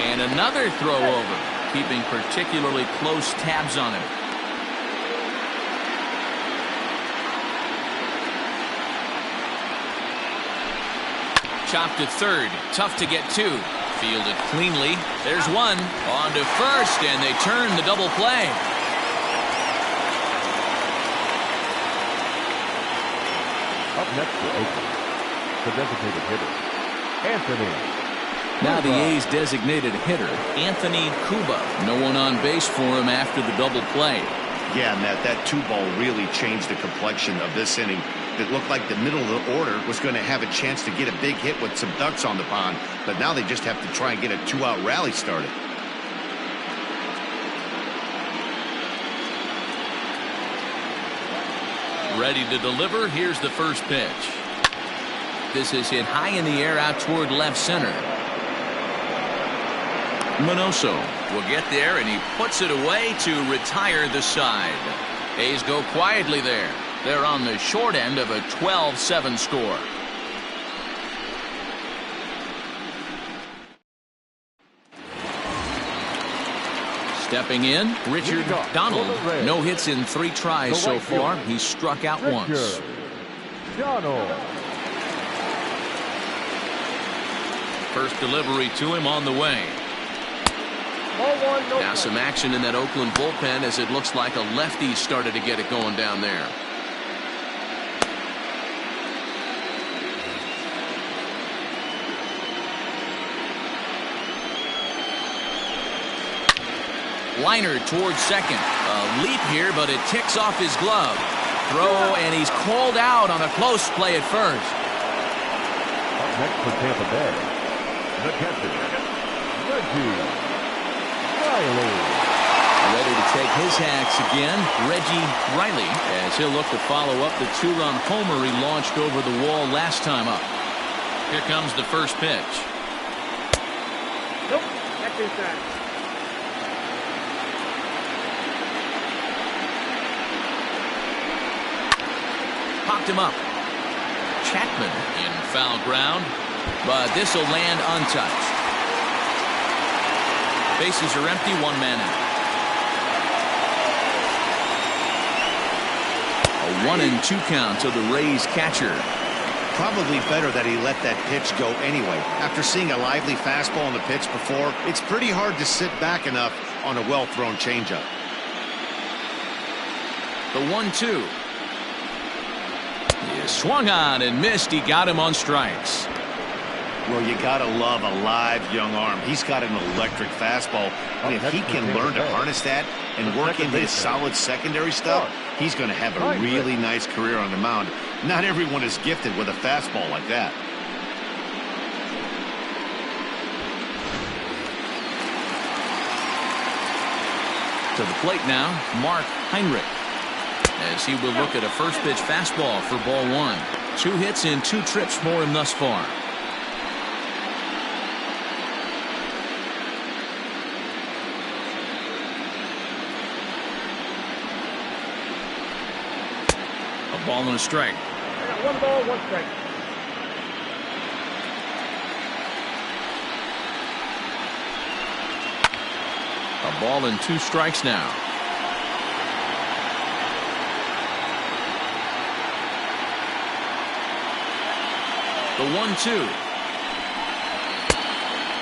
And another throw over, keeping particularly close tabs on him. Chopped to third. Tough to get to. Fielded cleanly. There's one. On to first, and they turn the double play. Up next for Oakland, the designated hitter, Anthony. Now the A's designated hitter, Anthony Cuba. No one on base for him after the double play. Yeah, Matt, that 2-ball really changed the complexion of this inning. It looked like the middle of the order was going to have a chance to get a big hit with some ducks on the pond, but now they just have to try and get a 2-out rally started. Ready to deliver. Here's the first pitch. This is hit high in the air out toward left center. Minoso will get there, and he puts it away to retire the side. A's go quietly there. They're on the short end of a 12-7 score. Stepping in, Richard Donald. No hits in 3 tries so far. He's struck out once. First delivery to him on the way. Now some action in that Oakland bullpen as it looks like a lefty started to get it going down there. Liner towards second. A leap here, but it ticks off his glove. Throw, and he's called out on a close play at first. Up next for Tampa Bay, the catcher, Reggie Riley. Ready to take his hacks again, Reggie Riley, as he'll look to follow up the two-run homer he launched over the wall last time up. Here comes the first pitch. Nope, that's inside. Popped him up. Chapman in foul ground, but this will land untouched. Bases are empty, one man out. A 1-2 count to the Rays catcher. Probably better that he let that pitch go anyway. After seeing a lively fastball on the pitch before, it's pretty hard to sit back enough on a well-thrown changeup. The 1-2. He swung on and missed. He got him on strikes. Well, you gotta love a live young arm. He's got an electric fastball, and if he can learn to harness that and work into his solid secondary stuff, he's going to have a really nice career on the mound. Not everyone is gifted with a fastball like that. To the plate now, Mark Heinrich, as he will look at a first pitch fastball for ball one. 2 hits in 2 trips for him thus far. A ball and a strike. I got 1 ball, 1 strike. A ball and 2 strikes now. The 1-2.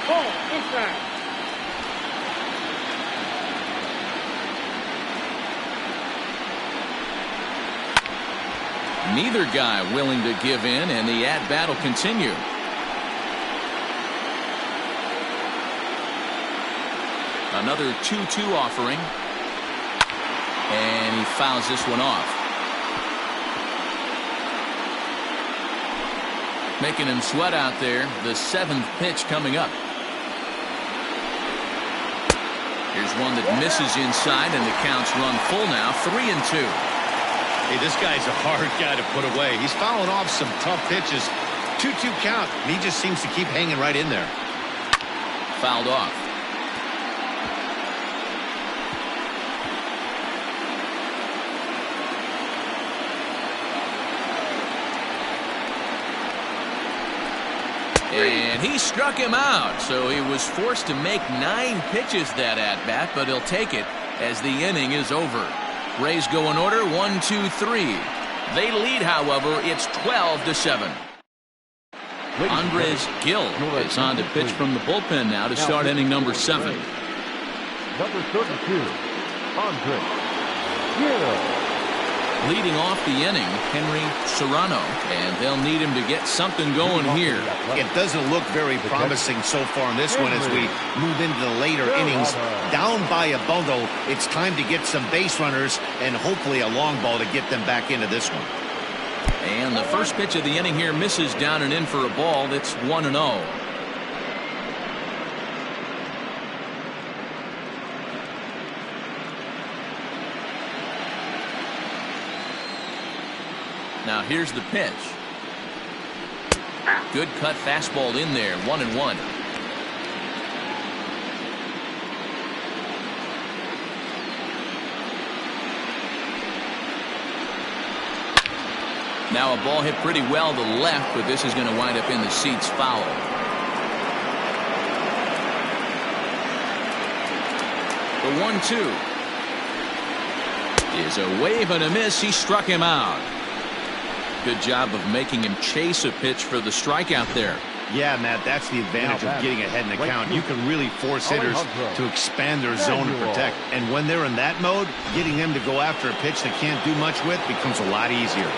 Ball, inside. Neither guy willing to give in, and the at-bat will continue. Another 2-2 offering. And he fouls this one off. Making him sweat out there. The 7th pitch coming up. Here's one that misses inside, and the count's run full now. 3-2. Hey, this guy's a hard guy to put away. He's fouling off some tough pitches. 2-2 count, and he just seems to keep hanging right in there. Fouled off. And he struck him out, so he was forced to make 9 pitches that at-bat, but he'll take it as the inning is over. Rays go in order, 1, 2, 3. They lead, however, it's 12-7. Andres Gil is on to pitch from the bullpen now to start inning number 7. Number 32, Andres Gil. Leading off the inning, Henry Serrano, and they'll need him to get something going here. It doesn't look very promising so far in this one as we move into the later innings. Down by a bundle, it's time to get some base runners and hopefully a long ball to get them back into this one. And the first pitch of the inning here misses down and in for a ball. That's 1-0. Now here's the pitch. Good cut fastball in there, 1-1. Now a ball hit pretty well to left, but this is going to wind up in the seats foul. The 1-2 is a wave and a miss. He struck him out. Good job of making him chase a pitch for the strikeout there. Yeah, Matt, that's the advantage of getting ahead in the count. You can really force hitters to expand their zone to protect. And when they're in that mode, getting them to go after a pitch they can't do much with becomes a lot easier.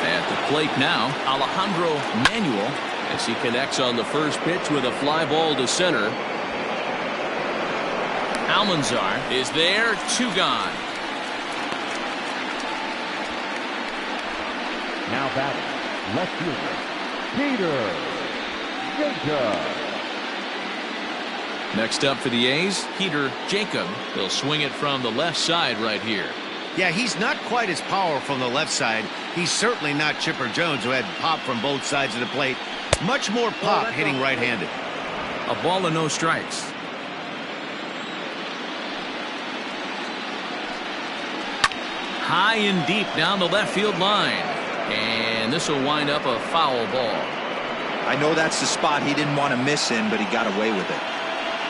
At the plate now, Alejandro Manuel, as he connects on the first pitch with a fly ball to center. Almanzar is there, 2 gone. Now batting, left fielder, Peter Jacob. Next up for the A's, Peter Jacob. He'll swing it from the left side right here. Yeah, he's not quite as powerful from the left side. He's certainly not Chipper Jones, who had pop from both sides of the plate. Much more pop hitting right-handed. A ball and no strikes. High and deep down the left field line. And this will wind up a foul ball. I know that's the spot he didn't want to miss in, but he got away with it.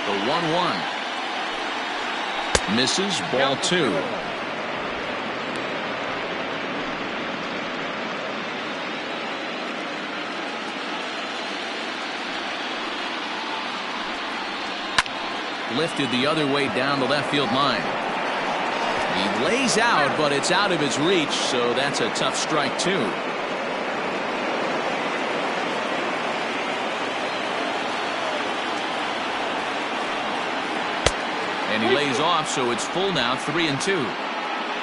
The 1-1. Misses, ball 2. Lifted the other way down the left field line. He lays out, but it's out of his reach, so that's a tough strike, too. And he lays off, so it's full now, 3-2.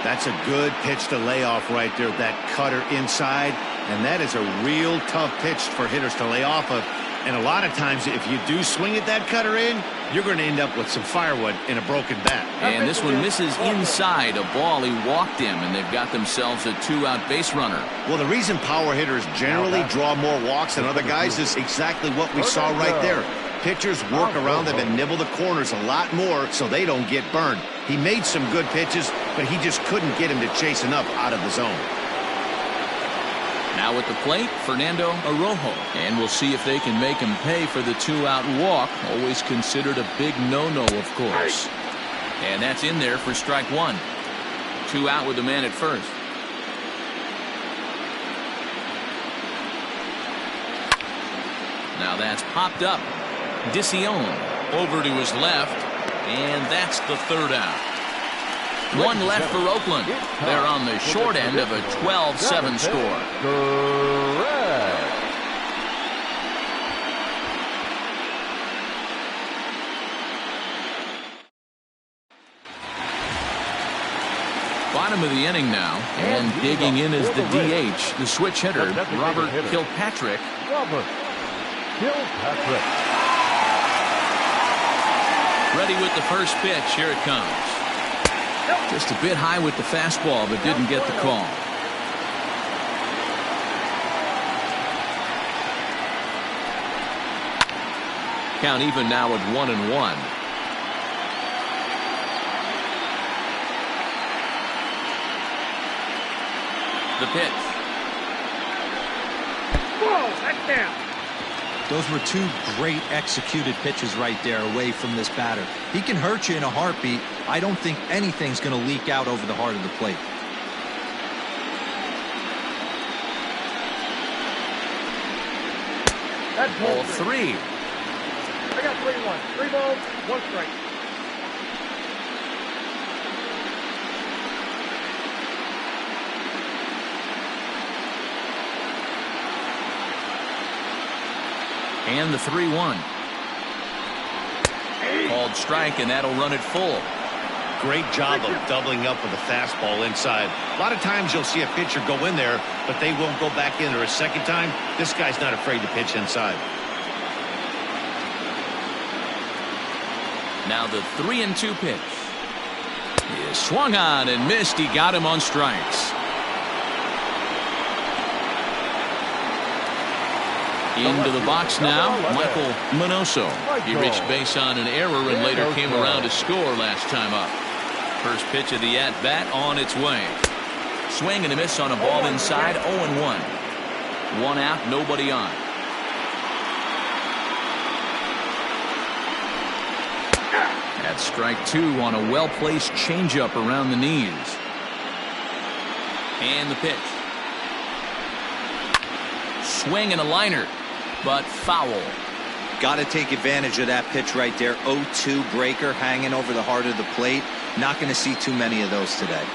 That's a good pitch to lay off right there, that cutter inside. And that is a real tough pitch for hitters to lay off of. And a lot of times, if you do swing at that cutter in, you're going to end up with some firewood in a broken bat. And this one misses inside a ball. He walked him, and they've got themselves a 2-out base runner. Well, the reason power hitters generally draw more walks than other guys is exactly what we saw right there. Pitchers work around them and nibble the corners a lot more so they don't get burned. He made some good pitches, but he just couldn't get him to chase enough out of the zone. Now at the plate, Fernando Arrojo. And we'll see if they can make him pay for the 2-out walk. Always considered a big no-no, of course. And that's in there for strike 1. 2 out with the man at first. Now that's popped up. Dicion over to his left. And that's the 3rd out. 1 left for Oakland. They're on the short end of a 12-7 score. Correct. Bottom of the inning now, and digging in is the DH, the switch hitter, Robert Kilpatrick. Robert Kilpatrick. Ready with the first pitch. Here it comes. Just a bit high with the fastball, but didn't get the call. Count even now at 1-1. The pitch. Whoa, that's down. Those were 2 great executed pitches right there away from this batter. He can hurt you in a heartbeat. I don't think anything's going to leak out over the heart of the plate. That's Ball ball 3. I got 3-1. 3 balls, 1 strike. And the 3-1. Called strike, and that'll run it full. Great job of doubling up with a fastball inside. A lot of times you'll see a pitcher go in there, but they won't go back in there a second time. This guy's not afraid to pitch inside. Now the 3-2 pitch. He is swung on and missed. He got him on strikes. Into the box now, Michael Minoso. He reached base on an error and later came around to score last time up. First pitch of the at-bat on its way. Swing and a miss on a ball inside, 0-1. 1 out, nobody on. That's strike 2 on a well-placed changeup around the knees. And the pitch. Swing and a liner, but foul. Got to take advantage of that pitch right there. 0-2 breaker hanging over the heart of the plate. Not going to see too many of those today.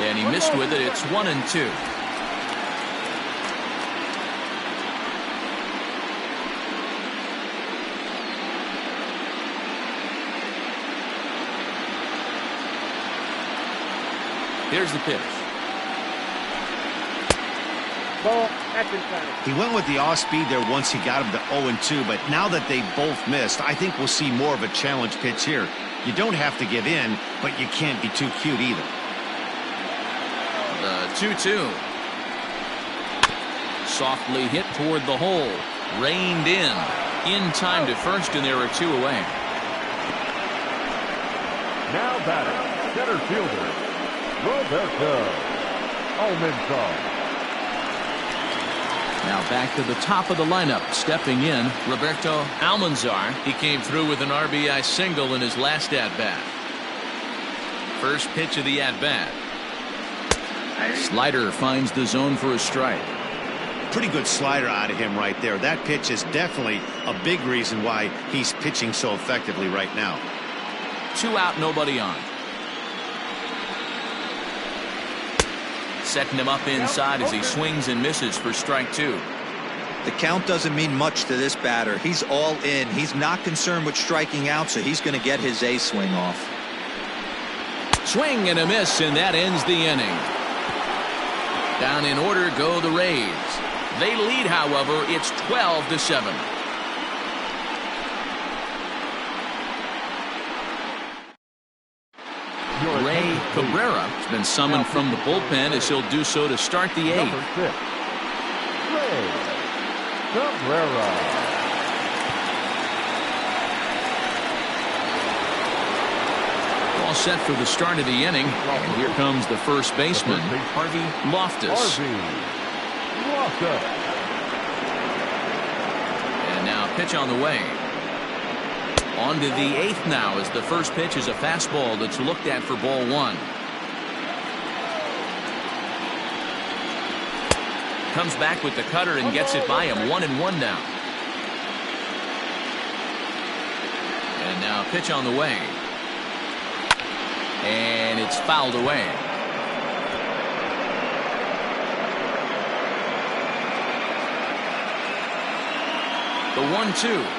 And he missed with it. It's 1-2. Here's the pitch. Ball, that's inside. He went with the off speed there once he got him to 0-2, but now that they both missed, I think we'll see more of a challenge pitch here. You don't have to give in, but you can't be too cute either. The 2-2. Softly hit toward the hole. Reined in time to first, and there are 2 away. Now batting, center fielder, Roberto Almanzar. Now back to the top of the lineup. Stepping in, Roberto Almanzar. He came through with an RBI single in his last at-bat. First pitch of the at-bat. Slider finds the zone for a strike. Pretty good slider out of him right there. That pitch is definitely a big reason why he's pitching so effectively right now. 2 out, nobody on. Setting him up inside as he swings and misses for strike 2. The count doesn't mean much to this batter. He's all in. He's not concerned with striking out, so he's going to get his A swing off. Swing and a miss, and that ends the inning. Down in order go the Rays. They lead, however. It's 12-7. Ray Cabrera has been summoned from the bullpen as he'll do so to start the 8th. Number 6, Ray Cabrera. All set for the start of the inning. And here comes the first baseman, Harvey Loftus. And now pitch on the way. On to the 8th now as the first pitch is a fastball that's looked at for ball 1. Comes back with the cutter and gets it by him. 1-1 now. And now pitch on the way. And it's fouled away. The 1-2.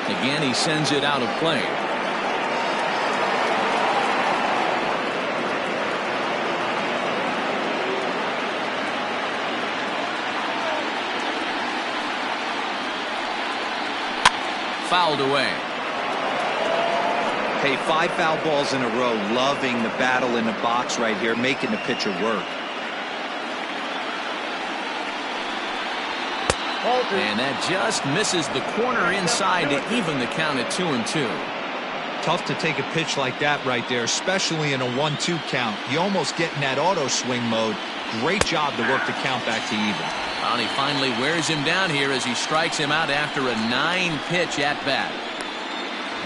Again, he sends it out of play. Fouled away. Hey, 5 foul balls in a row. Loving the battle in the box right here, making the pitcher work. And that just misses the corner inside to even the count at 2-2. Tough to take a pitch like that right there, especially in a 1-2 count. You almost get in that auto swing mode. Great job to work the count back to even. And he finally wears him down here as he strikes him out after a 9-pitch at bat.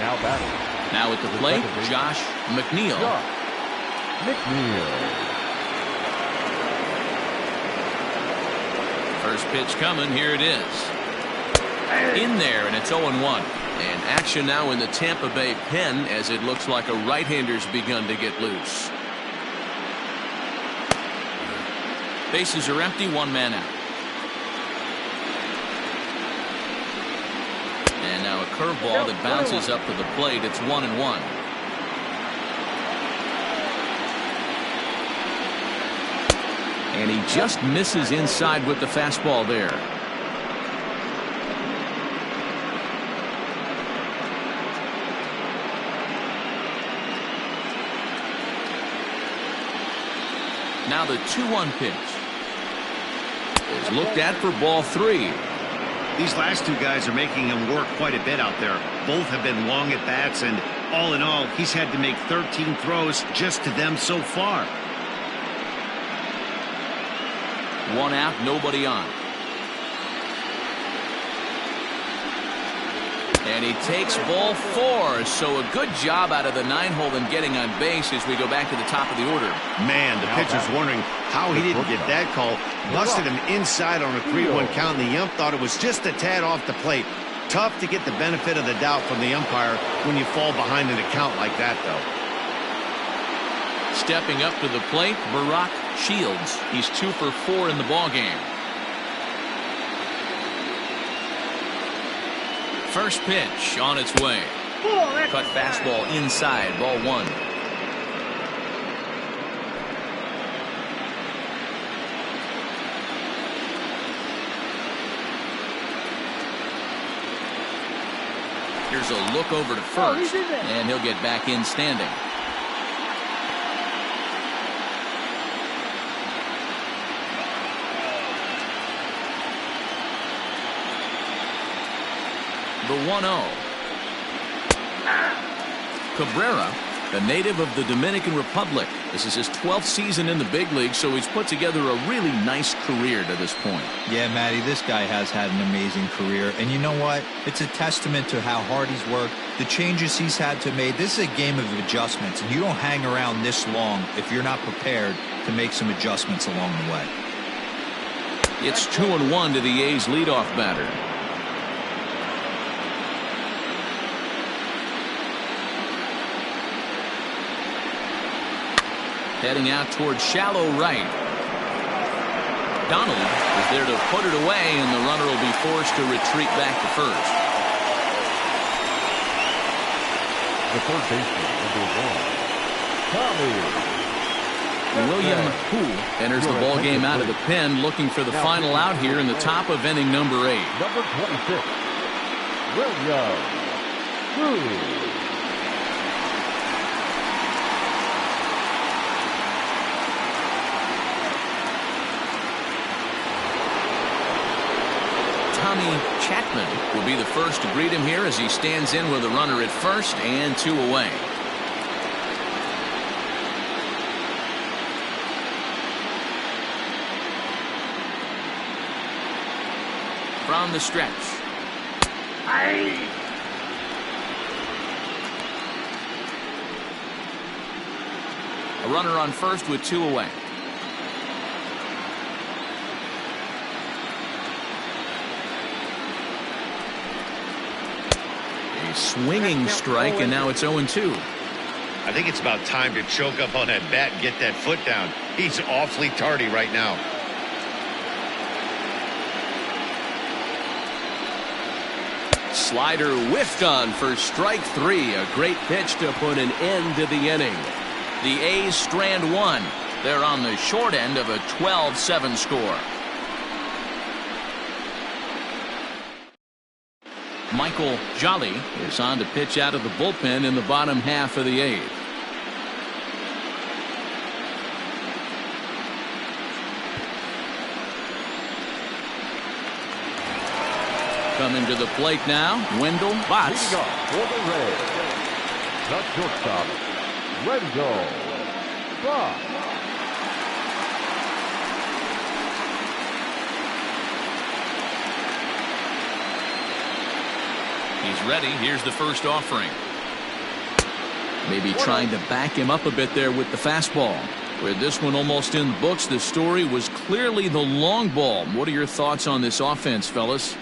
Now batting. Now at the plate, Josh McNeil. First pitch coming. Here it is. In there, and it's 0-1. And action now in the Tampa Bay pen as it looks like a right-hander's begun to get loose. Bases are empty, 1 man out. And now a curveball that bounces up to the plate. It's 1-1. And he just misses inside with the fastball there. Now the 2-1 pitch is looked at for ball 3. These last 2 guys are making him work quite a bit out there. Both have been long at bats, and all in all, he's had to make 13 throws just to them so far. 1 out, nobody on. And he takes ball 4, so a good job out of the 9-hole in getting on base as we go back to the top of the order. Man, the pitcher's wondering how he didn't get that call. Busted him inside on a 3-1 count, and the ump thought it was just a tad off the plate. Tough to get the benefit of the doubt from the umpire when you fall behind an account like that, though. Stepping up to the plate, Barack Shields. He's 2 for 4 in the ballgame. First pitch on its way. Cut fastball inside, ball 1. Here's a look over to first, and he'll get back in standing. The 1-0. Cabrera, a native of the Dominican Republic. This is his 12th season in the big league, so he's put together a really nice career to this point. Yeah, Matty, this guy has had an amazing career. And you know what? It's a testament to how hard he's worked, the changes he's had to make. This is a game of adjustments, and you don't hang around this long if you're not prepared to make some adjustments along the way. It's 2-1 to the A's leadoff batter. Heading out towards shallow right. Donald is there to put it away, and the runner will be forced to retreat back to first. The first baseman, number 1, Tommy. William Hu enters the ball game out of the pen, looking for the final out here in the top of inning number 8. Number 26, William Hu. Tommy Chapman will be the first to greet him here as he stands in with a runner at first and 2 away. From the stretch. A runner on first with 2 away. A swinging strike, and now it's 0-2. I think it's about time to choke up on that bat and get that foot down. He's awfully tardy right now. Slider whiffed on for strike 3. A great pitch to put an end to the inning. The A's strand 1. They're on the short end of a 12-7 score. Michael Jolly is on to pitch out of the bullpen in the bottom half of the 8th. Coming to the plate now, Wendell Botts. For the Reds, the shortstop, Wendell Botts. He's ready. Here's the first offering. Maybe trying to back him up a bit there with the fastball. With this one almost in the books, the story was clearly the long ball. What are your thoughts on this offense, fellas?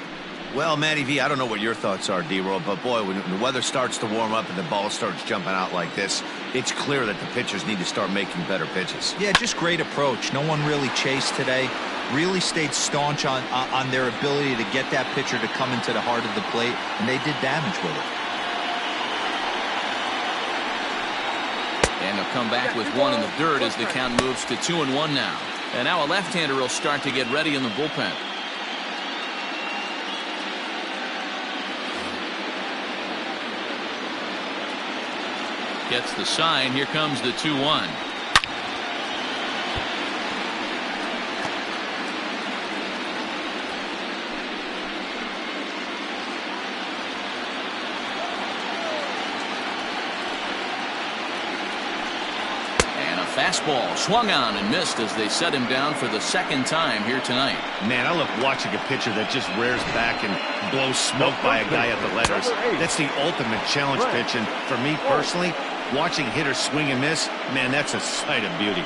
Well, Matty V, I don't know what your thoughts are, D-Roll, but boy, when the weather starts to warm up and the ball starts jumping out like this, it's clear that the pitchers need to start making better pitches. Yeah, just great approach. No one really chased today. Really stayed staunch on their ability to get that pitcher to come into the heart of the plate, and they did damage with it. And they'll come back with 1 in the dirt as the count moves to 2-1 now. And now a left-hander will start to get ready in the bullpen. Gets the sign. Here comes the 2-1. fastball swung on and missed as they set him down for the second time here tonight. Man, I love watching a pitcher that just rears back and blows smoke by a guy at the letters. That's the ultimate challenge pitch, and for me personally, watching hitters swing and miss, man, that's a sight of beauty.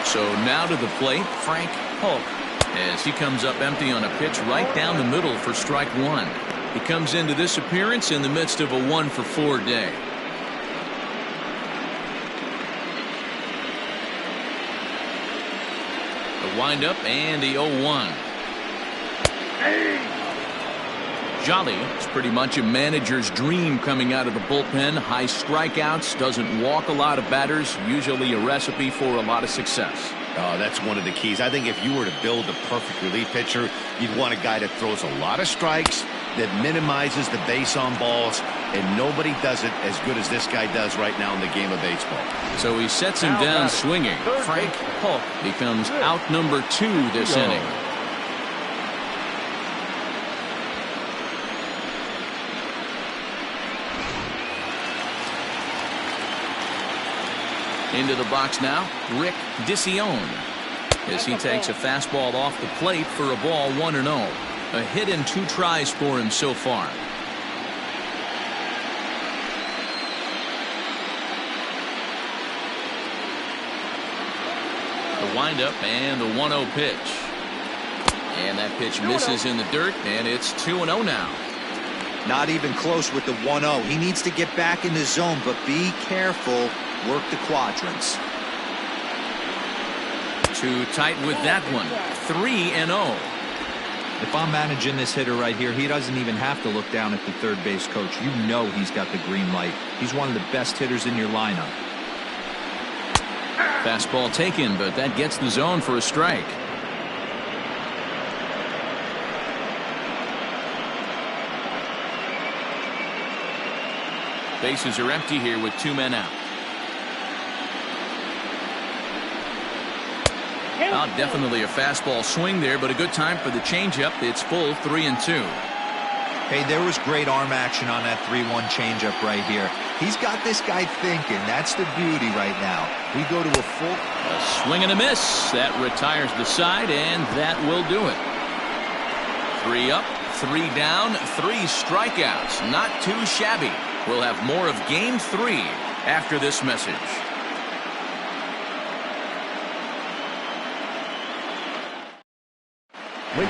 So now to the plate, Frank Polk, as he comes up empty on a pitch right down the middle for strike one. He comes into this appearance in the midst of a 1-for-4 day. The windup and the 0-1. Jolly is pretty much a manager's dream coming out of the bullpen. High strikeouts, doesn't walk a lot of batters, usually a recipe for a lot of success. Oh, that's one of the keys. I think if you were to build a perfect relief pitcher, you'd want a guy that throws a lot of strikes, that minimizes the base on balls, and nobody does it as good as this guy does right now in the game of baseball. So he sets him down swinging. Frank Polk becomes out number 2 this inning. Into the box now, Rick DeCione, as he takes a fastball off the plate for a ball 1-0. A hit in 2 tries for him so far. The windup and the 1-0 pitch. And that pitch misses in the dirt, and it's 2-0 now. Not even close with the 1-0. He needs to get back in the zone, but be careful. Work the quadrants. Too tight with that one. 3-0. If I'm managing this hitter right here, he doesn't even have to look down at the third base coach. You know he's got the green light. He's one of the best hitters in your lineup. Fastball taken, but that gets the zone for a strike. Bases are empty here with 2 men out. Oh, definitely a fastball swing there, but a good time for the changeup. It's full 3-2. Hey, there was great arm action on that 3-1 changeup right here. He's got this guy thinking. That's the beauty right now. We go to a full. A swing and a miss. That retires the side, and that will do it. 3 up, 3 down, 3 strikeouts. Not too shabby. We'll have more of Game 3 after this message.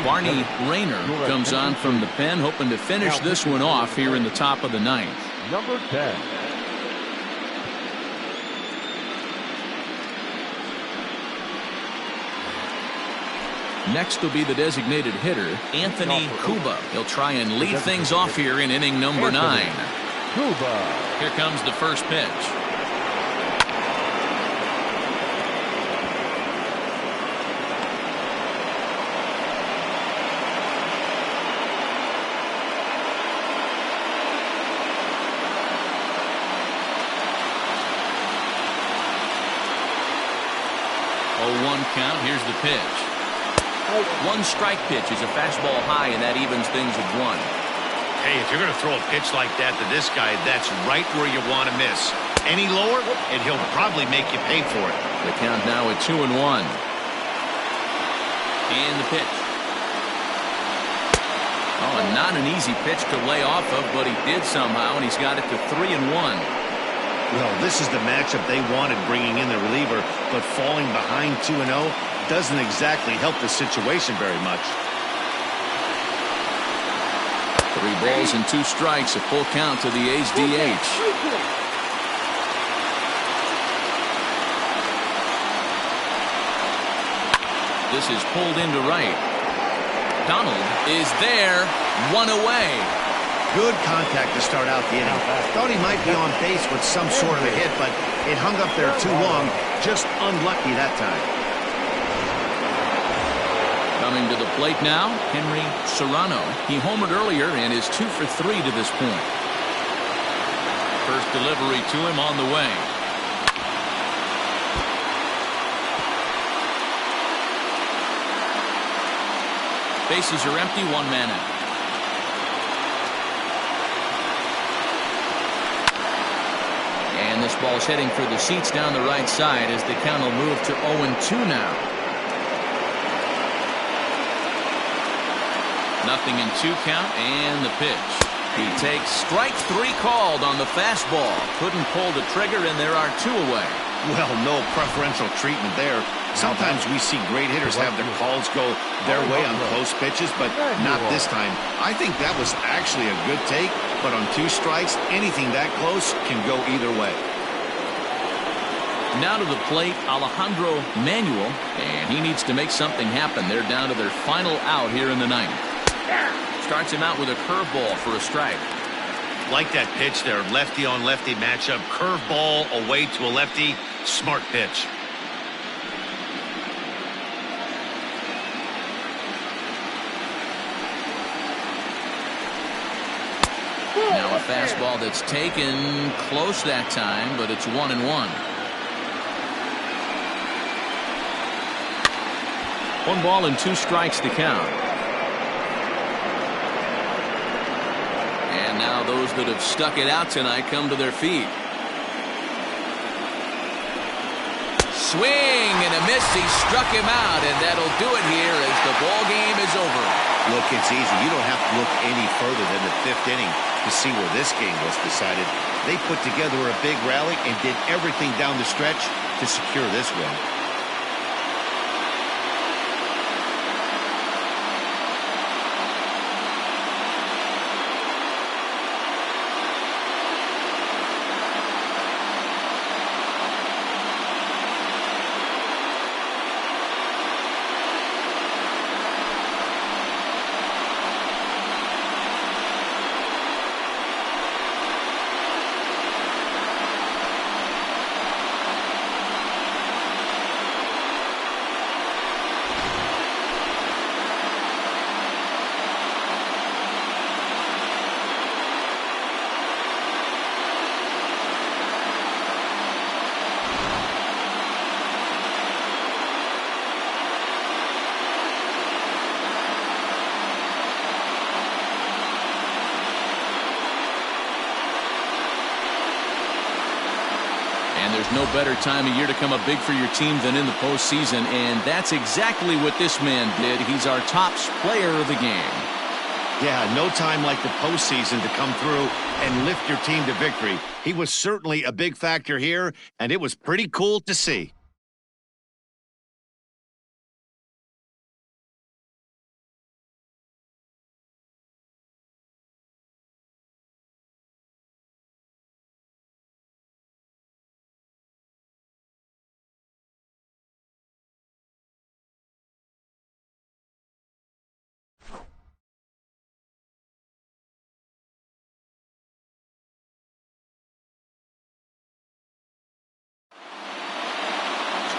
Barney Rayner comes on from the pen, hoping to finish this one off here in the top of the 9th. Number 10. Next will be the designated hitter, Anthony Cuba. He'll try and lead things off here in inning number 9. Cuba. Here comes the first pitch. Count. Here's the pitch. 1 strike pitch is a fastball high, and that evens things at 1. Hey, if you're going to throw a pitch like that to this guy, that's right where you want to miss. Any lower, and he'll probably make you pay for it. The count now at 2-1. And the pitch. Oh, and not an easy pitch to lay off of, but he did somehow, and he's got it to 3-1. Well, this is the matchup they wanted, bringing in the reliever, but falling behind 2-0 doesn't exactly help the situation very much. 3 balls and 2 strikes, a full count to the A's DH. This is pulled into right. Donald is there, 1 away. Good contact to start out the inning. Thought he might be on base with some sort of a hit, but it hung up there too long. Just unlucky that time. Coming to the plate now, Henry Serrano. He homered earlier and is 2 for 3 to this point. First delivery to him on the way. Bases are empty, 1 man out. fastball's heading for the seats down the right side as the count will move to 0-2 now. 0-2 count and the pitch. He takes strike 3 called on the fastball. Couldn't pull the trigger, and there are 2 away. Well, no preferential treatment there. Sometimes we see great hitters have their calls go their way on close pitches, but not this time. I think that was actually a good take, but on 2 strikes, anything that close can go either way. Now to the plate, Alejandro Manuel, and he needs to make something happen. They're down to their final out here in the 9th. Starts him out with a curveball for a strike. Like that pitch there, lefty on lefty matchup, curveball away to a lefty, smart pitch. Now a fastball that's taken close that time, but it's 1-1. 1 ball and 2 strikes to count. And now those that have stuck it out tonight come to their feet. Swing and a miss. He struck him out, and that'll do it here as the ball game is over. Look, it's easy. You don't have to look any further than the 5th inning to see where this game was decided. They put together a big rally and did everything down the stretch to secure this win. And there's no better time of year to come up big for your team than in the postseason, and that's exactly what this man did. He's our top player of the game. Yeah, no time like the postseason to come through and lift your team to victory. He was certainly a big factor here, and it was pretty cool to see.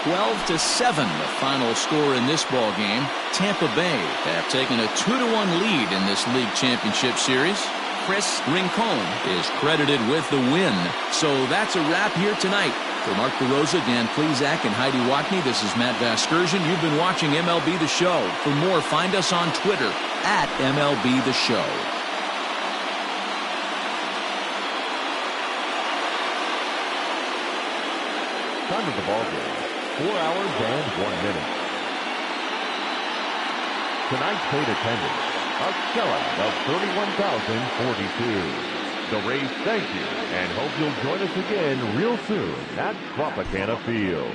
Twelve to 7, the final score in this ball game. Tampa Bay have taken a 2-1 lead in this league championship series. Chris Rincon is credited with the win. So that's a wrap here tonight. For Mark DeRosa, Dan Plezak, and Heidi Watney, this is Matt Vasgersian. You've been watching MLB The Show. For more, find us on Twitter at MLB The Show. Time of the ball game, 4 hours and 1 minute. Tonight's paid attendance, a sellout of 31,042. The Rays thank you and hope you'll join us again real soon at Tropicana Field.